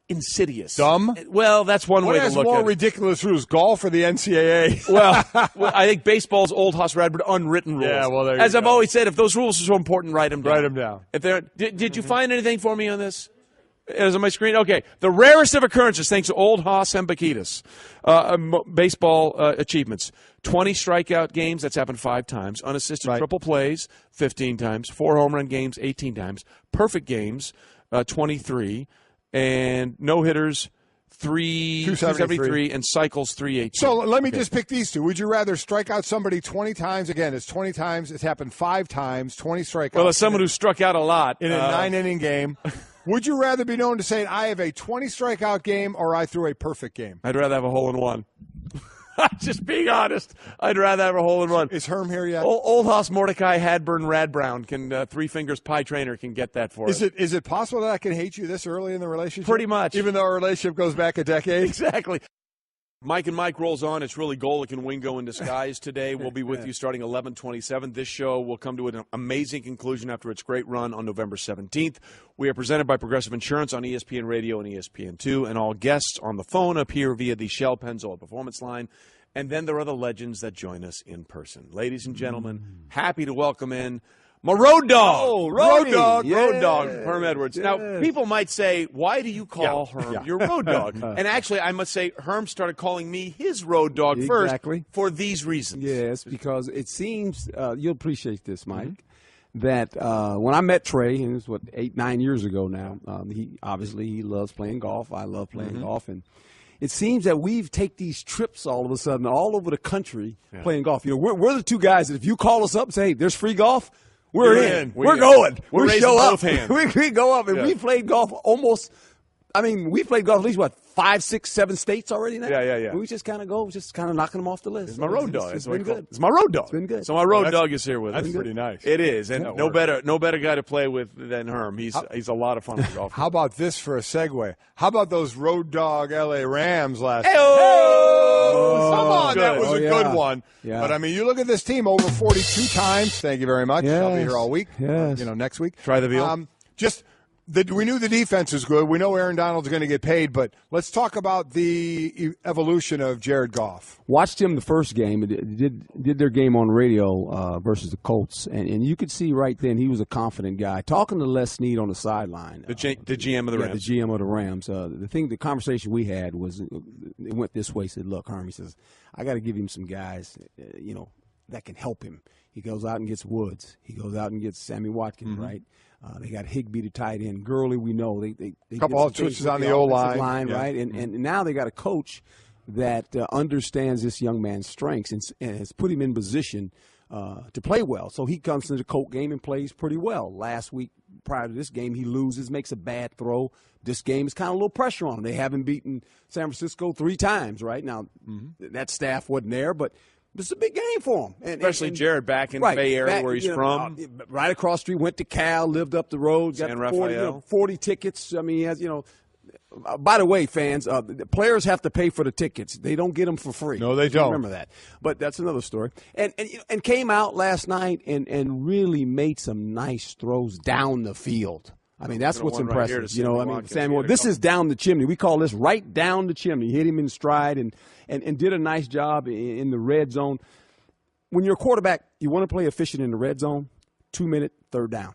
insidious,
dumb.
Well, that's one way to look at it.
What has more ridiculous rules, golf or the NCAA?
Well, I think baseball's old Hoss Radburn unwritten rules.
Yeah, well,
as I've always said, if those rules are so important, write them down.
Write them down.
If they're, did you find anything for me on this? Is on my screen? Okay. The rarest of occurrences, thanks to old Hoss Hembakitis. Baseball achievements. 20 strikeout games, that's happened 5 times. Unassisted triple plays, 15 times. 4 home run games, 18 times. Perfect games, 23. And no-hitters, 273, and cycles 318.
So let me just pick these two. Would you rather strike out somebody 20 times? Again, it's 20 times. It's happened 5 times, 20 strikeouts.
Well, as someone who struck out a lot.
In a 9-inning game. Would you rather be known to saying, I have a 20 strikeout game or I threw a perfect game?
I'd rather have a hole-in-one. Just being honest, I'd rather have a hole-in-one.
Is Herm here yet?
Old Hoss Mordecai Hadburn Radbrown can Three Fingers Pie Trainer can get that for us.
Is it possible that I can hate you this early in the relationship?
Pretty much.
Even though our relationship goes back a decade?
Exactly. Mike and Mike rolls on. It's really Golic and Wingo in disguise today. We'll be with you starting 11:27. This show will come to an amazing conclusion after its great run on November 17th. We are presented by Progressive Insurance on ESPN Radio and ESPN2, and all guests on the phone appear via the Shell Pennzoil Performance Line. And then there are the legends that join us in person. Ladies and gentlemen, happy to welcome in my road dog.
Oh,
road
dog.
Herm Edwards.
Yes.
Now, people might say, why do you call Herm your road dog? And actually, I must say, Herm started calling me his road dog first for these reasons.
Yes, because it seems, you'll appreciate this, Mike, that when I met Trey, and it was, 8-9 years ago now, he loves playing golf. I love playing golf. And it seems that we've take these trips all of a sudden all over the country playing golf. You know, we're the two guys that if you call us up and say, hey, there's free golf, we're in. We're going.
We're
we
raising
show
both
up.
hands.
we go up, and we played golf almost. I mean, we played golf at least, 5, 6, 7 states already now?
Yeah.
We just kind of knocking them off the list.
It's my road dog.
It's been good.
It's my road dog.
It's been good.
So my road dog is here with us.
That's pretty nice.
It is. And no better guy to play with than Herm. He's a lot of fun to golf.
How about this for a segue? How about those road dog LA Rams last night? Come on, that was a good one.
Yeah.
But, I mean, you look at this team over 42 times. Thank you very much.
Yes.
I'll be here all week.
Yes.
Next week.
Try the veal.
We knew the defense was good. We know Aaron Donald's going to get paid, but let's talk about the evolution of Jared Goff.
Watched him the first game. Did their game on radio versus the Colts, and you could see right then he was a confident guy. Talking to Les Snead on the sideline,
the GM of the Rams.
The GM of the Rams. The conversation we had was it went this way. He said, "Look, Herm," he says, "I got to give him some guys, that can help him." He goes out and gets Woods. He goes out and gets Sammy Watkins, right? They got Higbee to tight end. Gurley, we know. They
couple of switches on the O-line.
Right? And now they got a coach that understands this young man's strengths and has put him in position to play well. So he comes to the Colt game and plays pretty well. Last week, prior to this game, he loses, makes a bad throw. This game is kind of a little pressure on him. They haven't beaten San Francisco 3 times, right? Now, that staff wasn't there, but this is a big game for him.
Especially Jared back in the Bay Area where he's from.
Right across the street, went to Cal, lived up the road, got
San Rafael.
40 tickets. I mean, he has, by the way, fans, the players have to pay for the tickets. They don't get them for free.
No, they don't.
Remember that. But that's another story. And came out last night and really made some nice throws down the field. I mean, that's what's impressive. Samuel, this is down the chimney. We call this right down the chimney. Hit him in stride and did a nice job in the red zone. When you're a quarterback, you want to play efficient in the red zone, 2-minute, third down.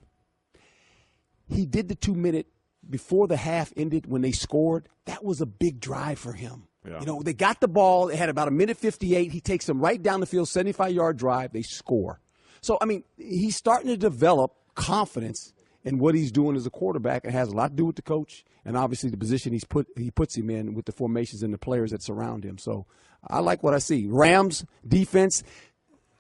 He did the 2-minute before the half ended when they scored. That was a big drive for him. Yeah. They got the ball. They had about 1:58. He takes them right down the field, 75-yard drive. They score. So, I mean, he's starting to develop confidence in what he's doing as a quarterback. It has a lot to do with the coach and obviously the position he puts him in with the formations and the players that surround him. So I like what I see. Rams defense,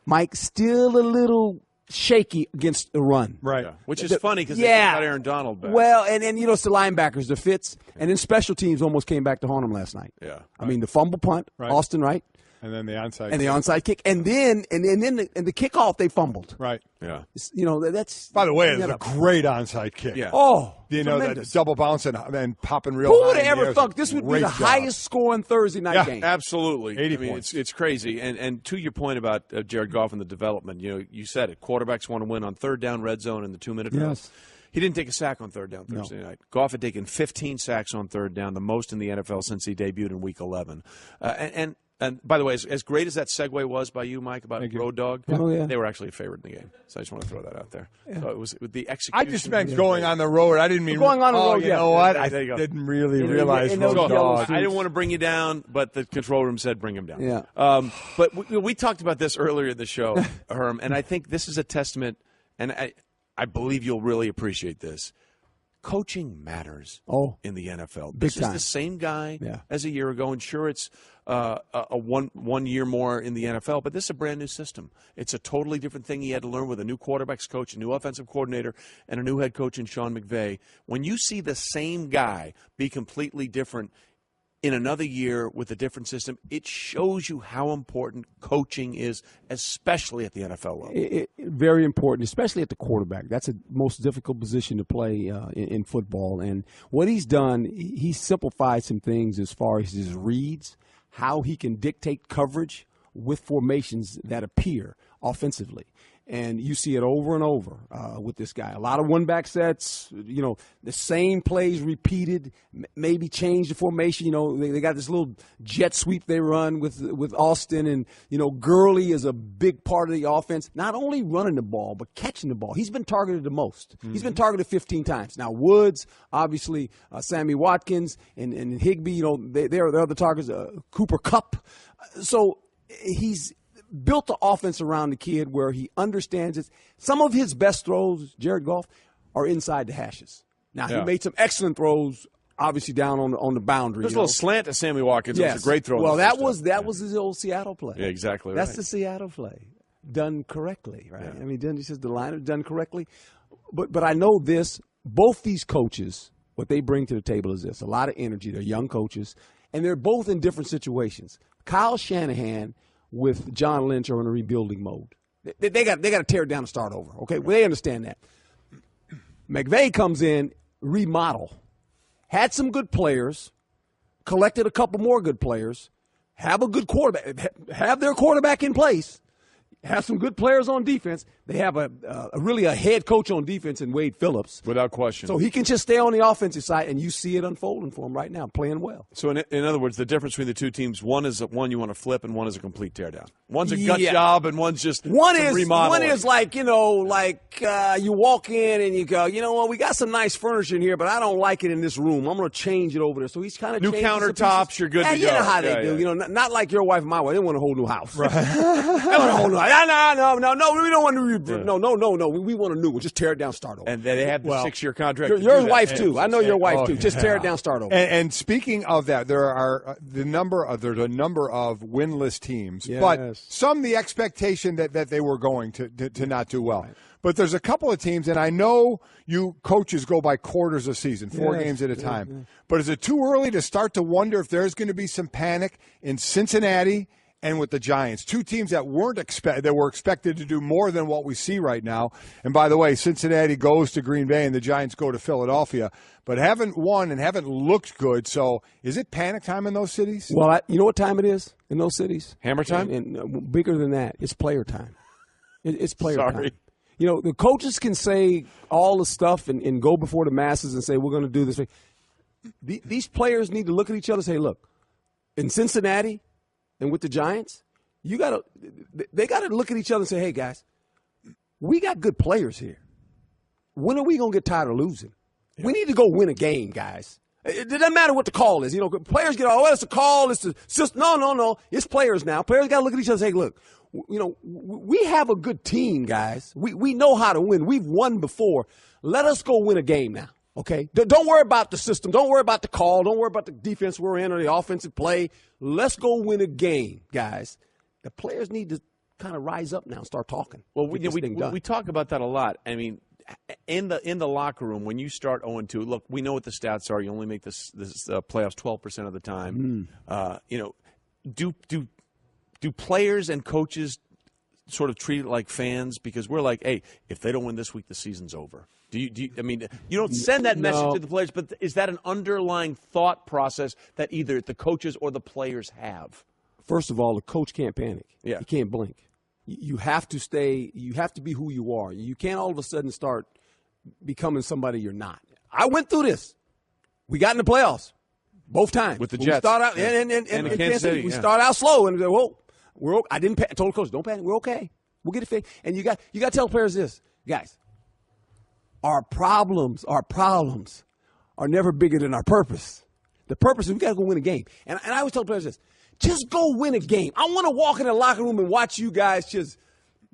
Mike, still a little shaky against the run.
Right.
Yeah. Which is funny because they got Aaron Donald back.
Well, and it's the linebackers, the Fitz, and then special teams almost came back to haunt him last night.
Yeah.
I mean, the fumble punt, Austin Wright.
And then the onside
kick. The onside kick. And then the kickoff, they fumbled.
Right.
Yeah.
That's.
By the way, it's a great onside kick.
Yeah.
Oh,
that double bounce and popping real
high.
Who
would have ever thought this would be the highest scoring Thursday night game?
Absolutely.
80 points.
It's crazy. And to your point about Jared Goff and the development, you said it. Quarterbacks want to win on third down, red zone, and the 2-minute drill.
Yes.
He didn't take a sack on third down Thursday night. Goff had taken 15 sacks on third down, the most in the NFL since he debuted in Week 11. And by the way, as great as that segue was by you, Mike, about Road Dog, they were actually a favorite in the game. So I just want to throw that out there. Yeah. So it was the execution.
I just meant going on the road. I didn't mean
going on the road.
You know what? I didn't really realize Road Dog.
I didn't want to bring you down, but the control room said bring him down.
Yeah.
But we talked about this earlier in the show, Herm, and I think this is a testament, and I believe you'll really appreciate this. coaching matters in the NFL.
This
is the same guy as a year ago, and sure, it's a one year more in the NFL, but this is a brand new system. It's a totally different thing he had to learn with a new quarterbacks coach, a new offensive coordinator, and a new head coach in Sean McVay. When you see the same guy be completely different in another year with a different system, it shows you how important coaching is, especially at the NFL level.
Very important, especially at the quarterback. That's the most difficult position to play in football. And what he's done, he simplified some things as far as his reads, how he can dictate coverage with formations that appear offensively. And you see it over and over with this guy. A lot of one-back sets, the same plays repeated, maybe change the formation. They got this little jet sweep they run with Austin. And, Gurley is a big part of the offense, not only running the ball, but catching the ball. He's been targeted the most. Mm-hmm. He's been targeted 15 times. Now, Woods, obviously, Sammy Watkins and Higbee, they're other targets, Cooper Kupp. So he's built the offense around the kid where he understands it. Some of his best throws, Jared Goff, are inside the hashes. Now, he made some excellent throws, obviously, down on the boundary.
There's a little slant to Sammy Watkins. Yes. It was a great throw.
Well, that was his old Seattle play.
Yeah, exactly right.
That's the Seattle play, done correctly, right? Yeah. I mean, he says the line done correctly. But I know this, both these coaches, what they bring to the table is this, a lot of energy. They're young coaches, and they're both in different situations. Kyle Shanahan with John Lynch are in a rebuilding mode. They got to tear it down and start over. Okay, well, they understand that. McVay comes in, remodel, had some good players, collected a couple more good players, have a good quarterback, have their quarterback in place, have some good players on defense. They have really a head coach on defense in Wade Phillips.
Without question.
So he can just stay on the offensive side, and you see it unfolding for him right now, playing well.
So in other words, the difference between the two teams, one is one you want to flip and one is a complete teardown. One's a gut job and one's just remodeling.
One is like, you walk in and you go, what, we got some nice furniture in here, but I don't like it in this room. I'm going to change it over there. So he's kind of
new countertops, you're good to go.
You know how they do. Not like your wife and my wife. They want a whole new house. Right. They want a whole new house. No, we don't want to. No. We want a new one. Just tear it down, start over.
And they have the 6-year contract.
Your wife too. I know your wife too. Just tear it down, start over.
And speaking of that, there's a number of winless teams, but some the expectation that they were going to not do well. Right. But there's a couple of teams, and I know you coaches go by quarters a season, 4 games at a time. Yeah. But is it too early to start to wonder if there's going to be some panic in Cincinnati and with the Giants, 2 teams that were expected to do more than what we see right now? And by the way, Cincinnati goes to Green Bay and the Giants go to Philadelphia, but haven't won and haven't looked good. So is it panic time in those cities?
Well, you know what time it is in those cities?
Hammer time?
And bigger than that, it's player time. It's player time. The coaches can say all the stuff and go before the masses and say, we're going to do this. These players need to look at each other and say, look, in Cincinnati and with the Giants, they got to look at each other and say, hey, guys, we got good players here. When are we going to get tired of losing? Yeah. We need to go win a game, guys. It doesn't matter what the call is. Players get, it's a call. It's just no. It's players now. Players got to look at each other and say, look, we have a good team, guys. We know how to win. We've won before. Let us go win a game now. Okay? Don't worry about the system. Don't worry about the call. Don't worry about the defense we're in or the offensive play. Let's go win a game, guys. The players need to kind of rise up now and start talking.
Well, we talk about that a lot. I mean, in the locker room, when you start 0-2, look, we know what the stats are. You only make this playoffs 12% of the time. Do players and coaches sort of treat it like fans? Because we're like, hey, if they don't win this week, the season's over. You don't send that message to the players, but is that an underlying thought process that either the coaches or the players have?
First of all, the coach can't panic.
Yeah.
He can't blink. You have to stay. You have to be who you are. You can't all of a sudden start becoming somebody you're not. I went through this. We got in the playoffs both times
with the Jets.
We start out and Kansas City. We start out slow and I didn't. I told the coach, don't panic. We're okay. We'll get it fixed. And you got to tell players this, guys. Our problems are never bigger than our purpose. The purpose is we got to go win a game. And I always tell players this. Just go win a game. I want to walk in the locker room and watch you guys just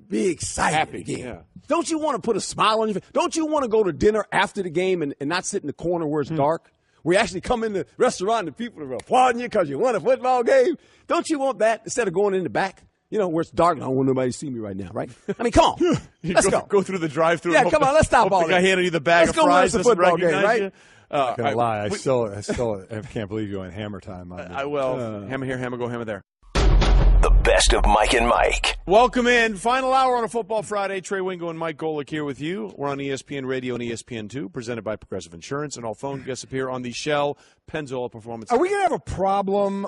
be excited
Happy
again.
Yeah.
Don't you want to put a smile on your face? Don't you want to go to dinner after the game and not sit in the corner where it's dark? We actually come in the restaurant and people are applauding you because you won a football game. Don't you want that instead of going in the back? Where it's dark. I don't want nobody to see me right now, right? I mean, come on. Let's go.
Go through the drive-thru.
Yeah, come on. Let's stop all
that.
that.
I handed you the bag of fries.
Let's go win us a football game, right?
I'm not going to lie. I still can't believe you went hammer time on me.
I will. Hammer here, hammer go, hammer there.
The best of Mike and Mike.
Welcome in. Final hour on a Football Friday. Trey Wingo and Mike Golic here with you. We're on ESPN Radio and ESPN2, presented by Progressive Insurance, and all phone guests appear on the Shell Pennzoil Performance.
Are we going to have a problem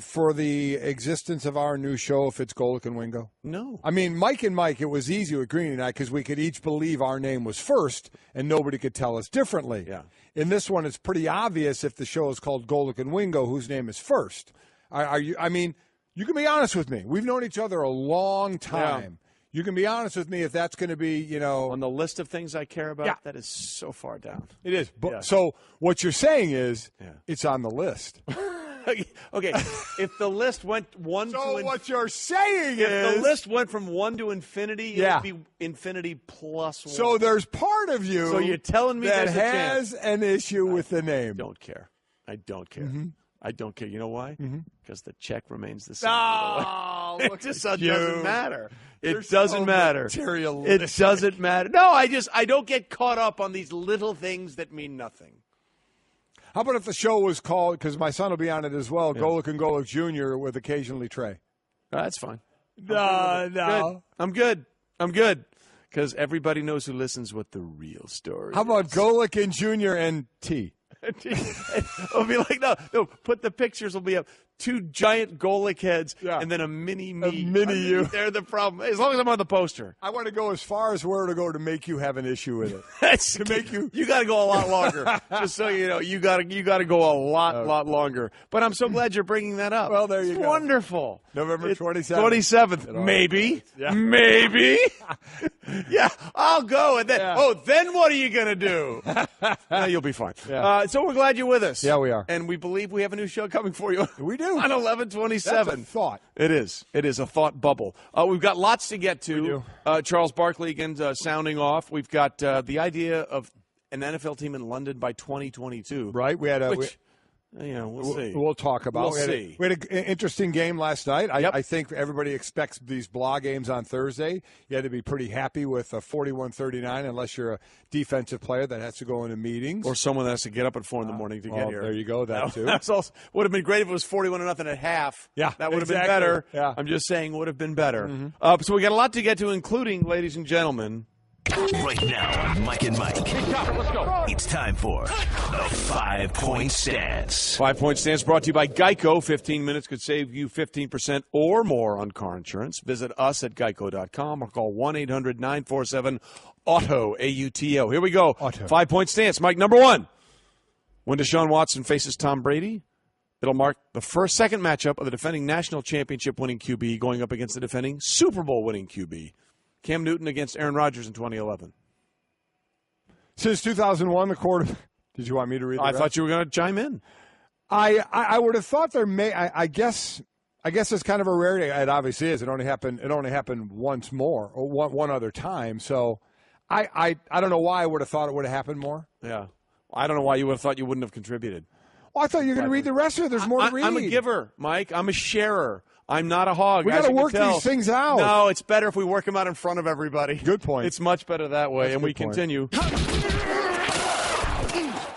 for the existence of our new show if it's Golic and Wingo?
No.
I mean, Mike and Mike, it was easy with Greeny and I because we could each believe our name was first and nobody could tell us differently.
Yeah.
In this one, it's pretty obvious if the show is called Golic and Wingo, whose name is first. Are you? I mean, you can be honest with me. We've known each other a long time. Yeah. You can be honest with me if that's going to be,
on the list of things I care about, that is so far down.
It is. But, So what you're saying is it's on the list.
Okay. If the list went one
so what you're saying is
if the list went from 1 to infinity, it would be infinity plus 1.
So there's part of you
so you're telling me
that
there's a chance.
has an issue with the name.
I don't care. I don't care.
Mm-hmm.
I don't care. You know why? Because the check remains the same.
Oh,
it just doesn't matter.
You're
It doesn't
so
matter.
materialistic.
It doesn't matter. No, I don't get caught up on these little things that mean nothing.
How about if the show was called, because my son will be on it as well, Golic and Golic Jr. with occasionally Trey?
That's fine.
No.
I'm good. Because everybody knows who listens what the real story
How about Golic and Jr. and T?
It'll be like, no, put the pictures will be up. 2 giant Golic heads and then a mini me.
A mini you.
They're the problem. As long as I'm on the poster.
I want to go as far as where to go to make you have an issue with it.
You got to go a lot longer. Just so you know, you got to go a lot longer. But I'm so glad you're bringing that up.
Well, there you go.
Wonderful.
November 27th.
27th. Maybe. Yeah. Maybe. Yeah, I'll go. And then, then what are you going to do? No, you'll be fine.
Yeah.
So we're glad you're with us.
Yeah, we are.
And we believe we have a new show coming for you.
We do.
On 11/27.
That's a thought.
It is. It is a thought bubble. We've got lots to get to.
We do.
Charles Barkley again sounding off. We've got the idea of an NFL team in London by 2022.
Right. We had
we'll see.
We'll talk about.
We
had an interesting game last night. I think everybody expects these blah games on Thursday. You had to be pretty happy with a 41-39 unless you're a defensive player that has to go into meetings.
Or someone that has to get up at 4 in the morning to get here.
There you go, that too.
That's also, would have been great if it was 41-0 at half.
Yeah,
that would have been better.
Yeah.
I'm just saying would have been better. So we got a lot to get to, including, ladies and gentlemen,
Right now, Mike and Mike.
Let's go.
It's time for the 5-Point Stance.
5-Point Stance brought to you by Geico. 15 minutes could save you 15% or more on car insurance. Visit us at geico.com or call 1-800-947-AUTO, A-U-T-O. Here we go. 5-Point Stance. Mike, number 1. When Deshaun Watson faces Tom Brady, it'll mark the second matchup of the defending national championship winning QB going up against the defending Super Bowl winning QB. Cam Newton against Aaron Rodgers in 2011.
Since 2001, the quarterback. Did you want me to read?
I thought you were going to chime in.
I would have thought there may. I guess it's kind of a rarity. It obviously is. It only happened once more, or one other time. So I don't know why I would have thought it would have happened more.
Yeah, I don't know why you would have thought you wouldn't have contributed.
Well, I thought you were going to read the rest of it. There's more to read.
I'm a giver, Mike. I'm a sharer. I'm not a hog.
We got to work these things out.
No, it's better if we work them out in front of everybody.
Good point.
It's much better that way. And we continue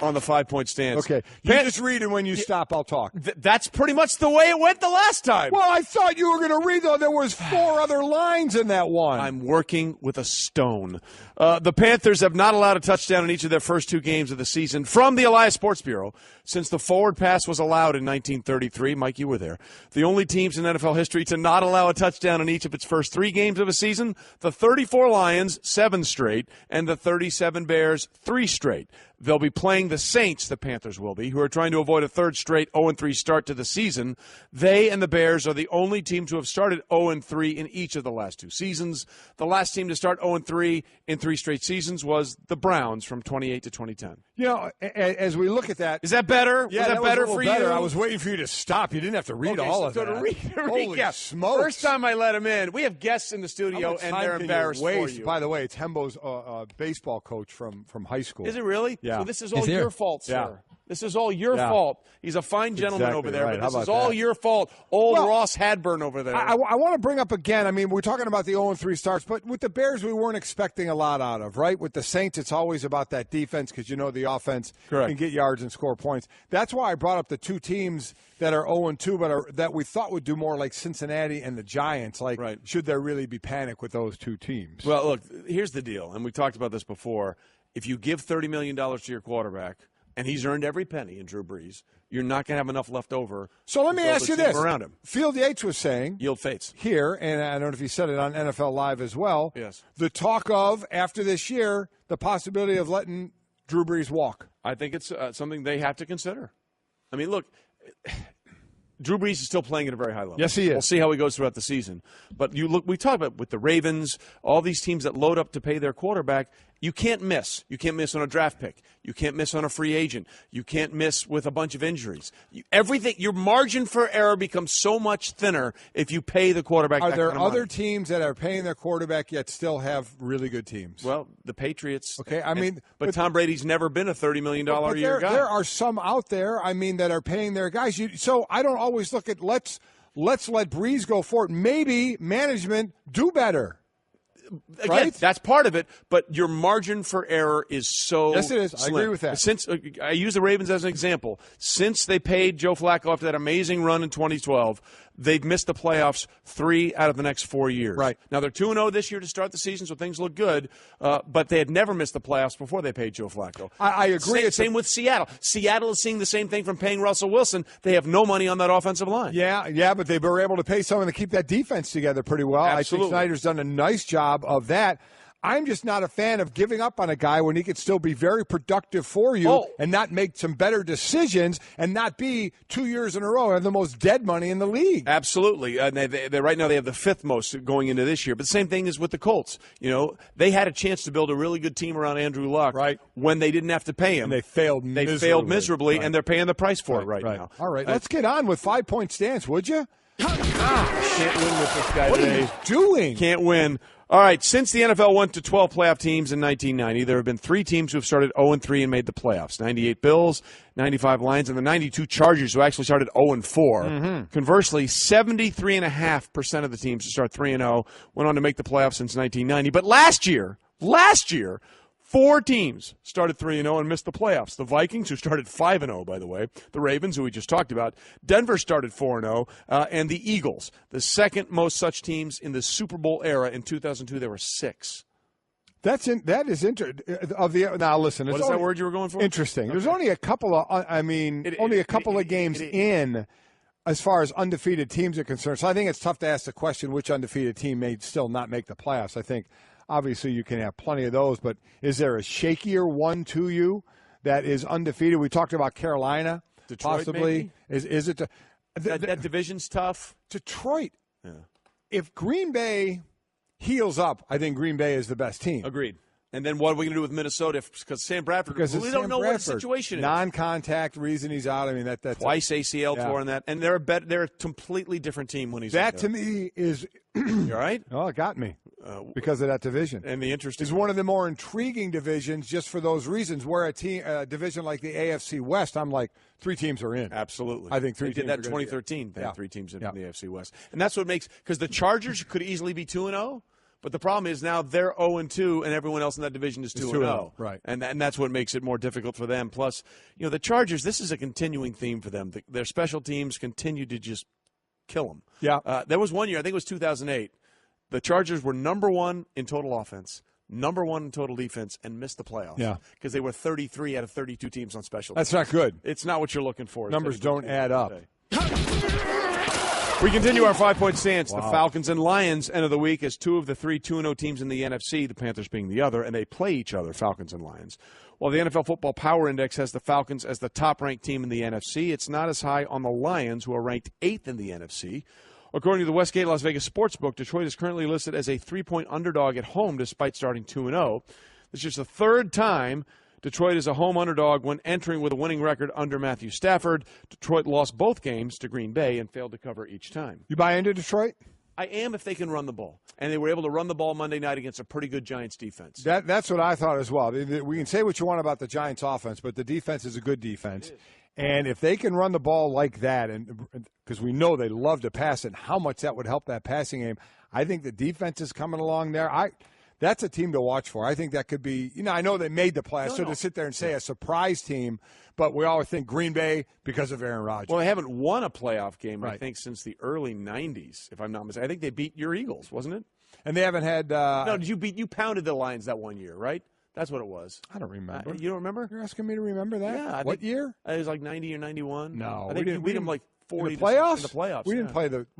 on the 5-Point Stance.
Okay. You just read, and when you stop, I'll talk.
That's pretty much the way it went the last time.
Well, I thought you were going to read, though. There was 4 other lines in that one.
I'm working with a stone. The Panthers have not allowed a touchdown in each of their first 2 games of the season from the Elias Sports Bureau since the forward pass was allowed in 1933. Mike, you were there. The only teams in NFL history to not allow a touchdown in each of its first 3 games of a season, the 34 Lions, 7 straight, and the 37 Bears, 3 straight. They'll be playing the Saints, the Panthers will be, who are trying to avoid a third straight 0-3 start to the season. They and the Bears are the only teams who have started 0-3 in each of the last 2 seasons. The last team to start 0-3 in 3 straight seasons was the Browns from 2008 to 2010.
You know, as we look at that.
Is that better?
Yeah,
was that better for
better.
you?
I was waiting for you to stop. You didn't have to read all of that. Holy smokes.
First time I let him in. We have guests in the studio, and they're embarrassed for you.
By the way, it's Hembo's baseball coach from high school.
Is it really?
Yeah.
So this is all your fault, sir.
Yeah.
This is all your fault. He's a fine gentleman over there,
right.
but this is all your fault. Ross Hadburn over there.
I want to bring up again, I mean, we're talking about the 0-3 starts, but with the Bears, we weren't expecting a lot out of, right? With the Saints, it's always about that defense because you know the offense can get yards and score points. That's why I brought up the 2 teams that are 0-2, but that we thought would do more like Cincinnati and the Giants. Like, should there really be panic with those 2 teams?
Well, look, here's the deal, and we talked about this before. If you give $30 million to your quarterback, and he's earned every penny in Drew Brees, you're not going to have enough left over.
So let me ask you this.
Around him.
Field Yates was saying.
Yield fates.
Here, and I don't know if he said it on NFL Live as well.
Yes.
The talk of, after this year, the possibility of letting Drew Brees walk.
I think it's something they have to consider. I mean, look, Drew Brees is still playing at a very high level.
Yes, he is.
We'll see how he goes throughout the season. But you look, we talk about with the Ravens, all these teams that load up to pay their quarterback. You can't miss. You can't miss on a draft pick. You can't miss on a free agent. You can't miss with a bunch of injuries. Everything, your margin for error becomes so much thinner if you pay the quarterback.
Are there
kind of
other
money.
teams that are paying their quarterback yet still have really good teams?
Well, the Patriots.
Okay, I mean,
but Tom Brady's never been a $30 million a year guy.
There are some out there, I mean, that are paying their guys. So I don't always look at let's let Brees go for it. Maybe management do better.
Again,
right?
That's part of it, but your margin for error is so
Yes, it is.
slim.
I agree with that.
Since I use the Ravens as an example, since they paid Joe Flacco after that amazing run in 2012, they've missed the playoffs 3 out of the next 4 years.
Right.
Now, they're 2-0 this year to start the season, so things look good, but they had never missed the playoffs before they paid Joe Flacco.
I agree.
Same with Seattle. Seattle is seeing the same thing from paying Russell Wilson. They have no money on that offensive line.
Yeah, but they were able to pay someone to keep that defense together pretty well.
Absolutely.
I think Snyder's done a nice job of that. I'm just not a fan of giving up on a guy when he could still be very productive for you and not make some better decisions and not be 2 years in a row have the most dead money in the league.
Absolutely. They right now they have the 5th most going into this year. But the same thing is with the Colts. You know, they had a chance to build a really good team around Andrew Luck when they didn't have to pay him.
And they failed
miserably, and they're paying the price for it right now.
All right, let's get on with 5-point stance, would you?
Can't win with this guy today.
What are you doing?
Can't win. All right, since the NFL went to 12 playoff teams in 1990, there have been 3 teams who have started 0-3 and made the playoffs. 98 Bills, 95 Lions, and the 92 Chargers who actually started 0-4. Mm-hmm. Conversely, 73.5% of the teams who start 3-0 went on to make the playoffs since 1990. But last year, 4 teams started 3-0 and missed the playoffs. The Vikings, who started 5-0, by the way. The Ravens, who we just talked about. Denver started 4-0. And the Eagles, the second most such teams in the Super Bowl era. In 2002, there were 6.
That is interesting. Now, listen.
What is that word you were going for?
Interesting. Okay. There's only a couple of, only a couple of games in as far as undefeated teams are concerned. So I think it's tough to ask the question which undefeated team may still not make the playoffs. I think obviously you can have plenty of those, but is there a shakier one to you that is undefeated? We talked about Carolina,
Detroit,
possibly.
Maybe?
Is it
that division's tough?
Detroit.
Yeah.
If Green Bay heals up, I think Green Bay is the best team.
Agreed. And then what are we going to do with Minnesota? Because Sam Bradford, we don't know what the situation is.
Non-contact reason he's out. I mean, that's
twice ACL tore in that, and they're a completely different team when he's
that. To me is
you all right?
Oh, it got me because of that division.
And the interesting
is one of the more intriguing divisions just for those reasons. Where a division like the AFC West, I'm like 3 teams are in.
Absolutely,
I think 3
they
teams
did that in 2013. They had 3 teams in the AFC West, and that's what makes because the Chargers could easily be 2-0. But the problem is now they're 0-2, and everyone else in that division is 2-0.
Right.
And that's what makes it more difficult for them. Plus, the Chargers, this is a continuing theme for them. Their special teams continue to just kill them.
Yeah.
There was one year, I think it was 2008, the Chargers were number 1 in total offense, number 1 in total defense, and missed the playoffs.
Yeah.
Because they were 33 out of 32 teams on special teams.
That's not good.
It's not what you're looking for.
Numbers don't add up.
We continue our 5-point stance.
Wow.
The Falcons and Lions end of the week as two of the three 2-0 teams in the NFC, the Panthers being the other, and they play each other, Falcons and Lions. While the NFL Football Power Index has the Falcons as the top-ranked team in the NFC, it's not as high on the Lions, who are ranked 8th in the NFC. According to the Westgate Las Vegas Sportsbook, Detroit is currently listed as a 3-point underdog at home despite starting 2-0. This is the third time Detroit is a home underdog when entering with a winning record under Matthew Stafford. Detroit lost both games to Green Bay and failed to cover each time.
You buy into Detroit?
I am if they can run the ball. And they were able to run the ball Monday night against a pretty good Giants defense.
That's what I thought as well. We can say what you want about the Giants offense, but the defense is a good defense. And if they can run the ball like that, and because we know they love to pass and how much that would help that passing game, I think the defense is coming along there. That's a team to watch for. I think that could be, I know they made the playoffs, to sit there and say a surprise team, but we always think Green Bay because of Aaron Rodgers.
Well, they haven't won a playoff game, I think, since the early 90s, if I'm not mistaken. I think they beat your Eagles, wasn't it?
And they haven't had
No, you pounded the Lions that one year, right? That's what it was.
I don't remember.
You don't remember?
You're asking me to remember that?
Yeah.
What year?
It was like 90 or 91.
No.
I think we beat them like 40
in the playoffs?
In the playoffs.
We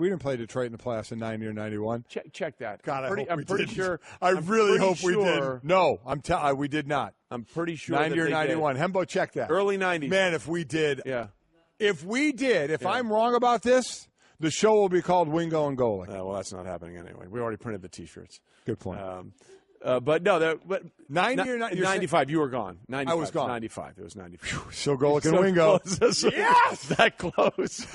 didn't play Detroit in the playoffs in 90 or 91.
Check that.
God,
I'm pretty sure.
I really hope we did. No, we did not.
I'm pretty sure
90 or 91. Hembo, check that.
Early 90s.
Man, if we did.
Yeah.
If I'm wrong about this, the show will be called Wingo and Golic.
Well, that's not happening anyway. We already printed the T-shirts.
Good point.
But no, 90 or
95.
You were gone. 95.
I was gone.
95. It was 95.
So Golic and Wingo.
Yes, that close.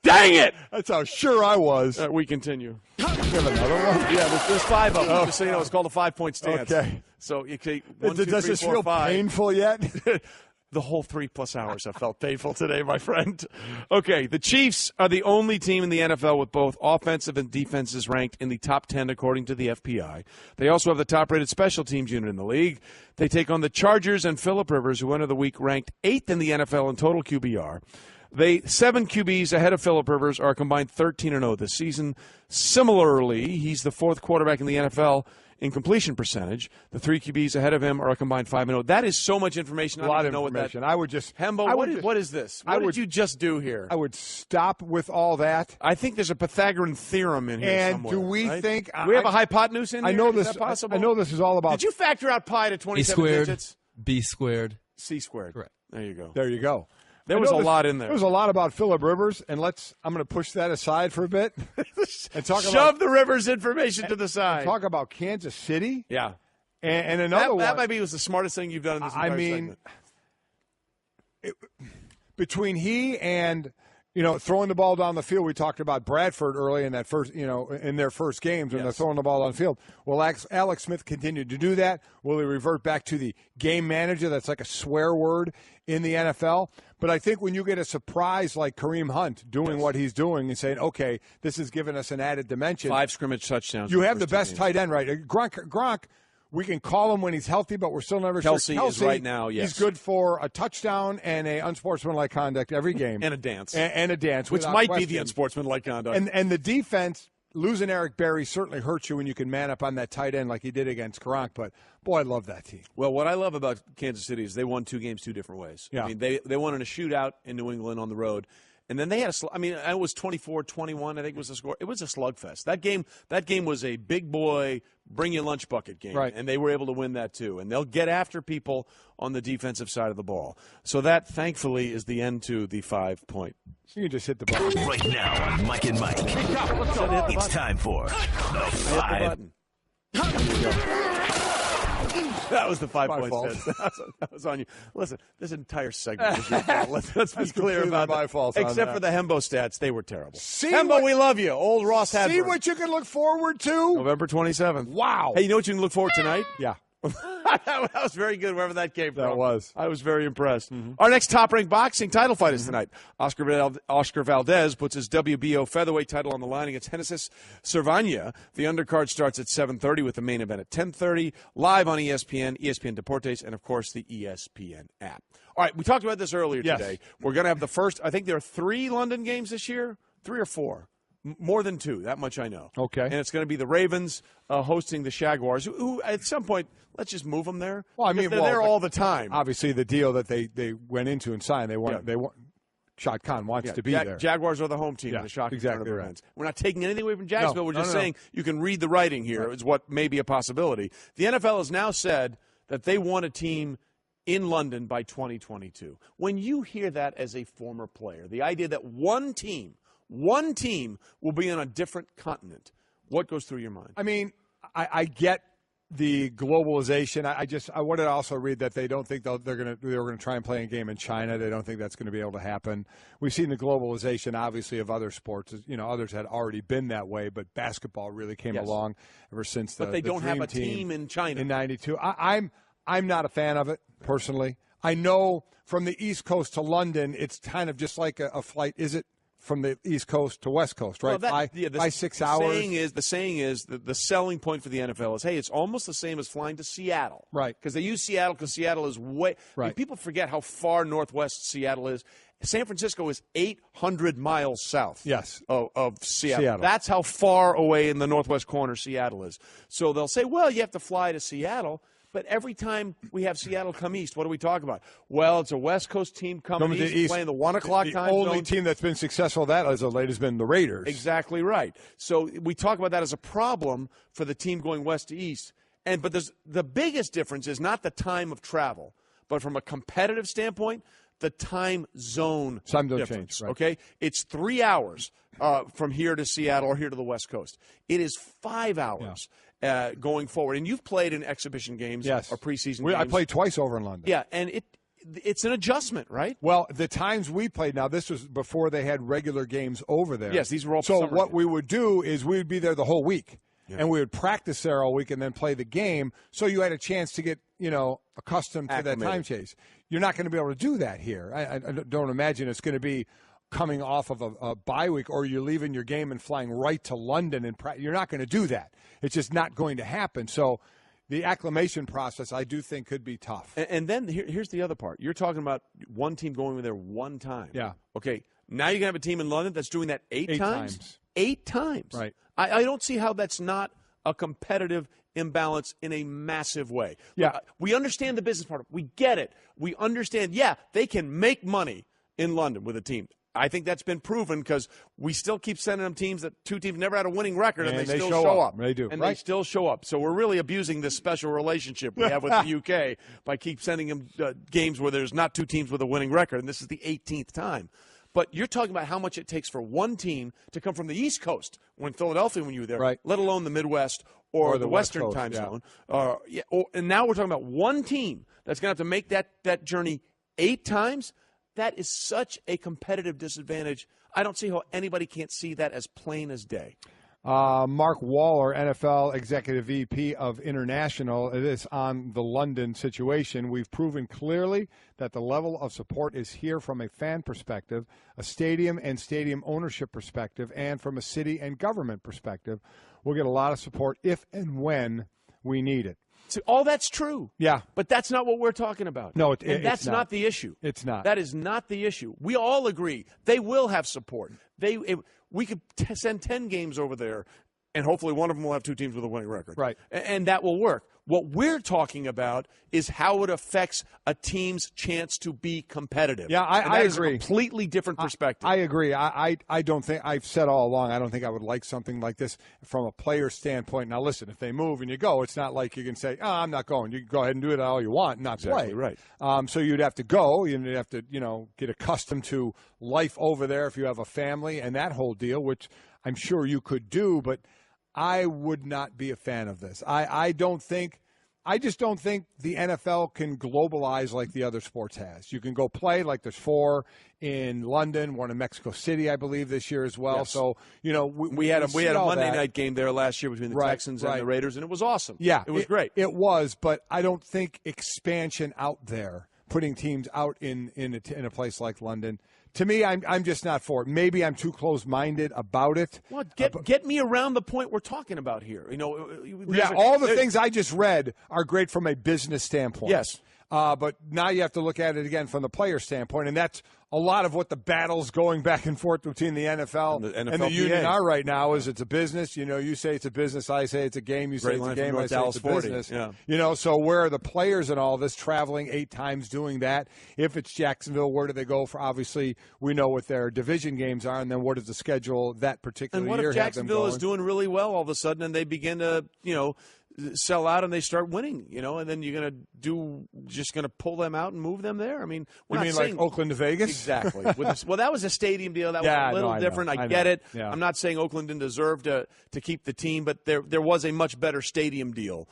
Dang it!
That's how sure I was.
We continue.
You have another one?
Yeah, there's 5 of them. Just so you know, it's called a 5-point stance.
Okay.
So you take 1, 2, 3, 4, 5.
Does this feel painful yet?
The whole 3+ hours have felt painful today, my friend. Okay, the Chiefs are the only team in the NFL with both offensive and defenses ranked in the top 10 according to the FPI. They also have the top-rated special teams unit in the league. They take on the Chargers and Phillip Rivers, who ended the week ranked 8th in the NFL in total QBR. They 7 QBs ahead of Phillip Rivers are a combined 13-0 this season. Similarly, he's the 4th quarterback in the NFL in completion percentage. The 3 QBs ahead of him are a combined 5-0. That is so much information. I don't even know what that.
I would just
Hembo. What is this? What did you just do here?
I would stop with all that.
I think there's a Pythagorean theorem in here
and
somewhere.
Do we think
we have a hypotenuse in here?
I know this.
Is that possible?
I know this is all about.
Did you factor out pi to 27 digits?
B squared.
C squared.
Correct.
There you go.
There you go.
There was a lot in there.
There was a lot about Phillip Rivers, and I'm going to push that aside for a bit and talk
Shove the Rivers information to the side.
Talk about Kansas City.
Yeah.
And another one.
That might be was the smartest thing you've done in this entire segment.
Between he and throwing the ball down the field, we talked about Bradford early in that first, in their first games when they're throwing the ball down the field. Will Alex Smith continue to do that? Will he revert back to the game manager? That's like a swear word in the NFL. But I think when you get a surprise like Kareem Hunt doing what he's doing and saying, okay, this has given us an added dimension.
5 scrimmage touchdowns.
You have the best tight end, right? Gronk, we can call him when he's healthy, but we're still never sure.
Kelsey is right now, yes.
He's good for a touchdown and a unsportsmanlike conduct every game.
And a dance.
And a dance.
Which might be the unsportsmanlike conduct.
And the defense, losing Eric Berry certainly hurts you when you can man up on that tight end like he did against Gronk. But, boy, I love that team.
Well, what I love about Kansas City is they won 2 games 2 different ways.
Yeah.
I mean, they won in a shootout in New England on the road. And then they had it was 24-21, I think was the score. It was a slugfest. That game was a big boy, bring your lunch bucket game.
Right.
And they were able to win that too. And they'll get after people on the defensive side of the ball. So that, thankfully, is the end to the 5-point.
You can just hit the button.
Right now on Mike and Mike. It's time for the 5.
That was the 5-point set. That was on you. Listen, this entire segment was your fault. Let's be clear about
my fault.
Except for the Hembo stats, they were terrible.
See
Hembo, we love you. Old Ross Hadford.
See what you can look forward to?
November 27th.
Wow.
Hey, you know what you can look forward to tonight?
Yeah.
That was very good, wherever that came from.
That was.
I was very impressed. Our next top-ranked boxing title fight is tonight. Oscar Valdez puts his WBO featherweight title on the line against Genesis Cervania. The undercard starts at 7:30 with the main event at 10:30, live on ESPN, ESPN Deportes, and, of course, the ESPN app. All right, we talked about this earlier today. We're going to have the first, I think there are 3 London games this year, 3 or 4. More than 2, that much I know.
Okay.
And it's going to be the Ravens hosting the Jaguars, who at some point, let's just move them there.
Well, I mean,
they're there all the time.
Obviously, the deal that they went into and signed, they want Shad Khan wants to be there.
Jaguars are the home team in the Shad Khan events. We're not taking anything away from Jacksonville. We're just saying you can read the writing here is what may be a possibility. The NFL has now said that they want a team in London by 2022. When you hear that as a former player, the idea that one team will be on a different continent, what goes through your mind?
I mean, I get the globalization. I wanted to also read that they don't think they're going to try and play a game in China. They don't think that's going to be able to happen. We've seen the globalization, obviously, of other sports. Others had already been that way, but basketball really came along ever since the.
But they don't have a team in China
in '92. I'm not a fan of it personally. I know from the East Coast to London, it's kind of just like a flight. Is it? From the East Coast to West Coast, right?
Well,
by 6 hours.
The saying is the selling point for the NFL is, hey, it's almost the same as flying to Seattle.
Right.
Because they use Seattle because Seattle is way –
right.
I mean, people forget how far northwest Seattle is. San Francisco is 800 miles south of Seattle. That's how far away in the northwest corner Seattle is. So they'll say, well, you have to fly to Seattle. But every time we have Seattle come east, what do we talk about? Well, it's a West Coast team coming east, playing the 1 o'clock time zone.
The only team that's been successful at that as of late has been the Raiders.
Exactly right. So we talk about that as a problem for the team going west to east. But the biggest difference is not the time of travel, but from a competitive standpoint, the time zone difference.
Change, right.
Okay? It's 3 hours from here to Seattle or here to the West Coast. It is 5 hours. Going forward. And you've played in exhibition games or preseason games.
I played twice over in London.
Yeah, and it's an adjustment, right?
Well, the times we played, now this was before they had regular games over there.
Yes, these were all
So what
games.
we would do is we would be there the whole week. Yeah. And we would practice there all week and then play the game. So you had a chance to get, accustomed to that time chase. You're not going to be able to do that here. I don't imagine it's going to be coming off of a bye week or you're leaving your game and flying right to London. And you're not going to do that. It's just not going to happen. So the acclimation process, I do think, could be tough.
And then here's the other part. You're talking about one team going there one time.
Yeah.
Okay, now you're going to have a team in London that's doing that eight times? 8 times.
Right.
I don't see how that's not a competitive imbalance in a massive way.
Yeah.
We understand the business part of it. We get it. We understand, they can make money in London with a team. I think that's been proven because we still keep sending them two teams never had a winning record, and they still show up.
They do.
And they still show up. So we're really abusing this special relationship we have with the UK by keep sending them games where there's not 2 teams with a winning record, and this is the 18th time. But you're talking about how much it takes for one team to come from the East Coast when you were there,
right,
let alone the Midwest or the Western time zone. And now we're talking about one team that's going to have to make that journey 8 times. That is such a competitive disadvantage. I don't see how anybody can't see that as plain as day.
Mark Waller, NFL Executive VP of International, it is on the London situation. We've proven clearly that the level of support is here from a fan perspective, a stadium and stadium ownership perspective, and from a city and government perspective. We'll get a lot of support if and when we need it.
So all that's true.
Yeah.
But that's not what we're talking about.
No,
that's not the issue.
It's not.
That is not the issue. We all agree they will have support. We could send 10 games over there, and hopefully one of them will have 2 teams with a winning record.
Right.
And that will work. What we're talking about is how it affects a team's chance to be competitive.
Yeah, I agree.
A completely different perspective.
I agree. I don't think – I've said all along I don't think I would like something like this from a player standpoint. Now, listen, if they move and you go, it's not like you can say, I'm not going. You can go ahead and do it all you want and not play.
Right.
So you'd have to go. You'd have to, get accustomed to life over there if you have a family and that whole deal, which I'm sure you could do, but – I would not be a fan of this. I just don't think the NFL can globalize like the other sports has. You can go play like there's 4 in London, 1 in Mexico City, I believe, this year as well. Yes. So,
we had a Monday night game there last year between the Texans and the Raiders, and it was awesome.
Yeah.
It was great.
It was, but I don't think expansion out there, putting teams out in a place like London, to me, I'm just not for it. Maybe I'm too close-minded about it.
Well, get me around the point we're talking about here.
All the things I just read are great from a business standpoint.
Yes.
But now you have to look at it again from the player standpoint, and that's a lot of what the battles going back and forth between the NFL and the union are right now is it's a business. You say it's a business, I say it's a game. You say it's a game, I say it's a business. Yeah. So where are the players in all this traveling 8 times doing that? If it's Jacksonville, where do they go for? Obviously, we know what their division games are, and then what is the schedule that particular year?
And what if Jacksonville is doing really well all of a sudden, and they begin to, sell out and they start winning, and then you're just going to pull them out and move them there? I mean, we're not saying
like Oakland to Vegas?
Exactly. Well, that was a stadium deal. That was a little different. I get it. Yeah. I'm not saying Oakland didn't deserve to keep the team, but there was a much better stadium deal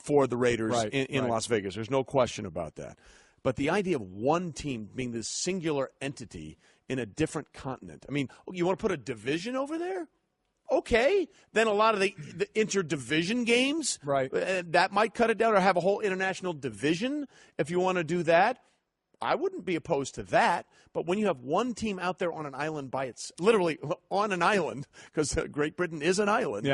for the Raiders in Las Vegas. There's no question about that. But the idea of one team being this singular entity in a different continent, I mean, you want to put a division over there? Okay, then a lot of the interdivision games, that might cut it down, or have a whole international division if you want to do that. I wouldn't be opposed to that. But when you have one team out there on an island by literally on an island, because Great Britain is an island,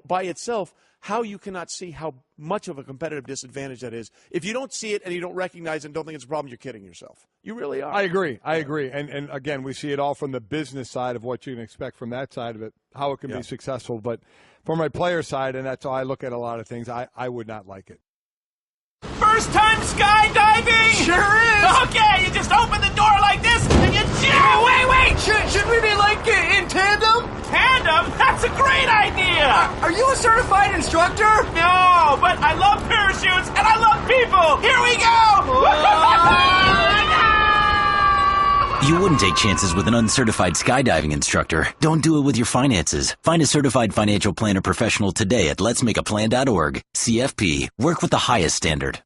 by itself, how you cannot see how much of a competitive disadvantage that is. If you don't see it and you don't recognize it and don't think it's a problem, you're kidding yourself. You really are.
I agree. And again, we see it all from the business side of what you can expect from that side of it, how it can be successful. But from my player side, and that's how I look at a lot of things, I would not like it.
First time skydiving?
Sure is.
Okay, you just open the door like this and you jump.
Wait. Should we be like in tandem?
Tandem? That's a great idea.
Are you a certified instructor?
No, but I love parachutes and I love people. Here we go.
You wouldn't take chances with an uncertified skydiving instructor. Don't do it with your finances. Find a certified financial planner professional today at letsmakeaplan.org. CFP. Work with the highest standard.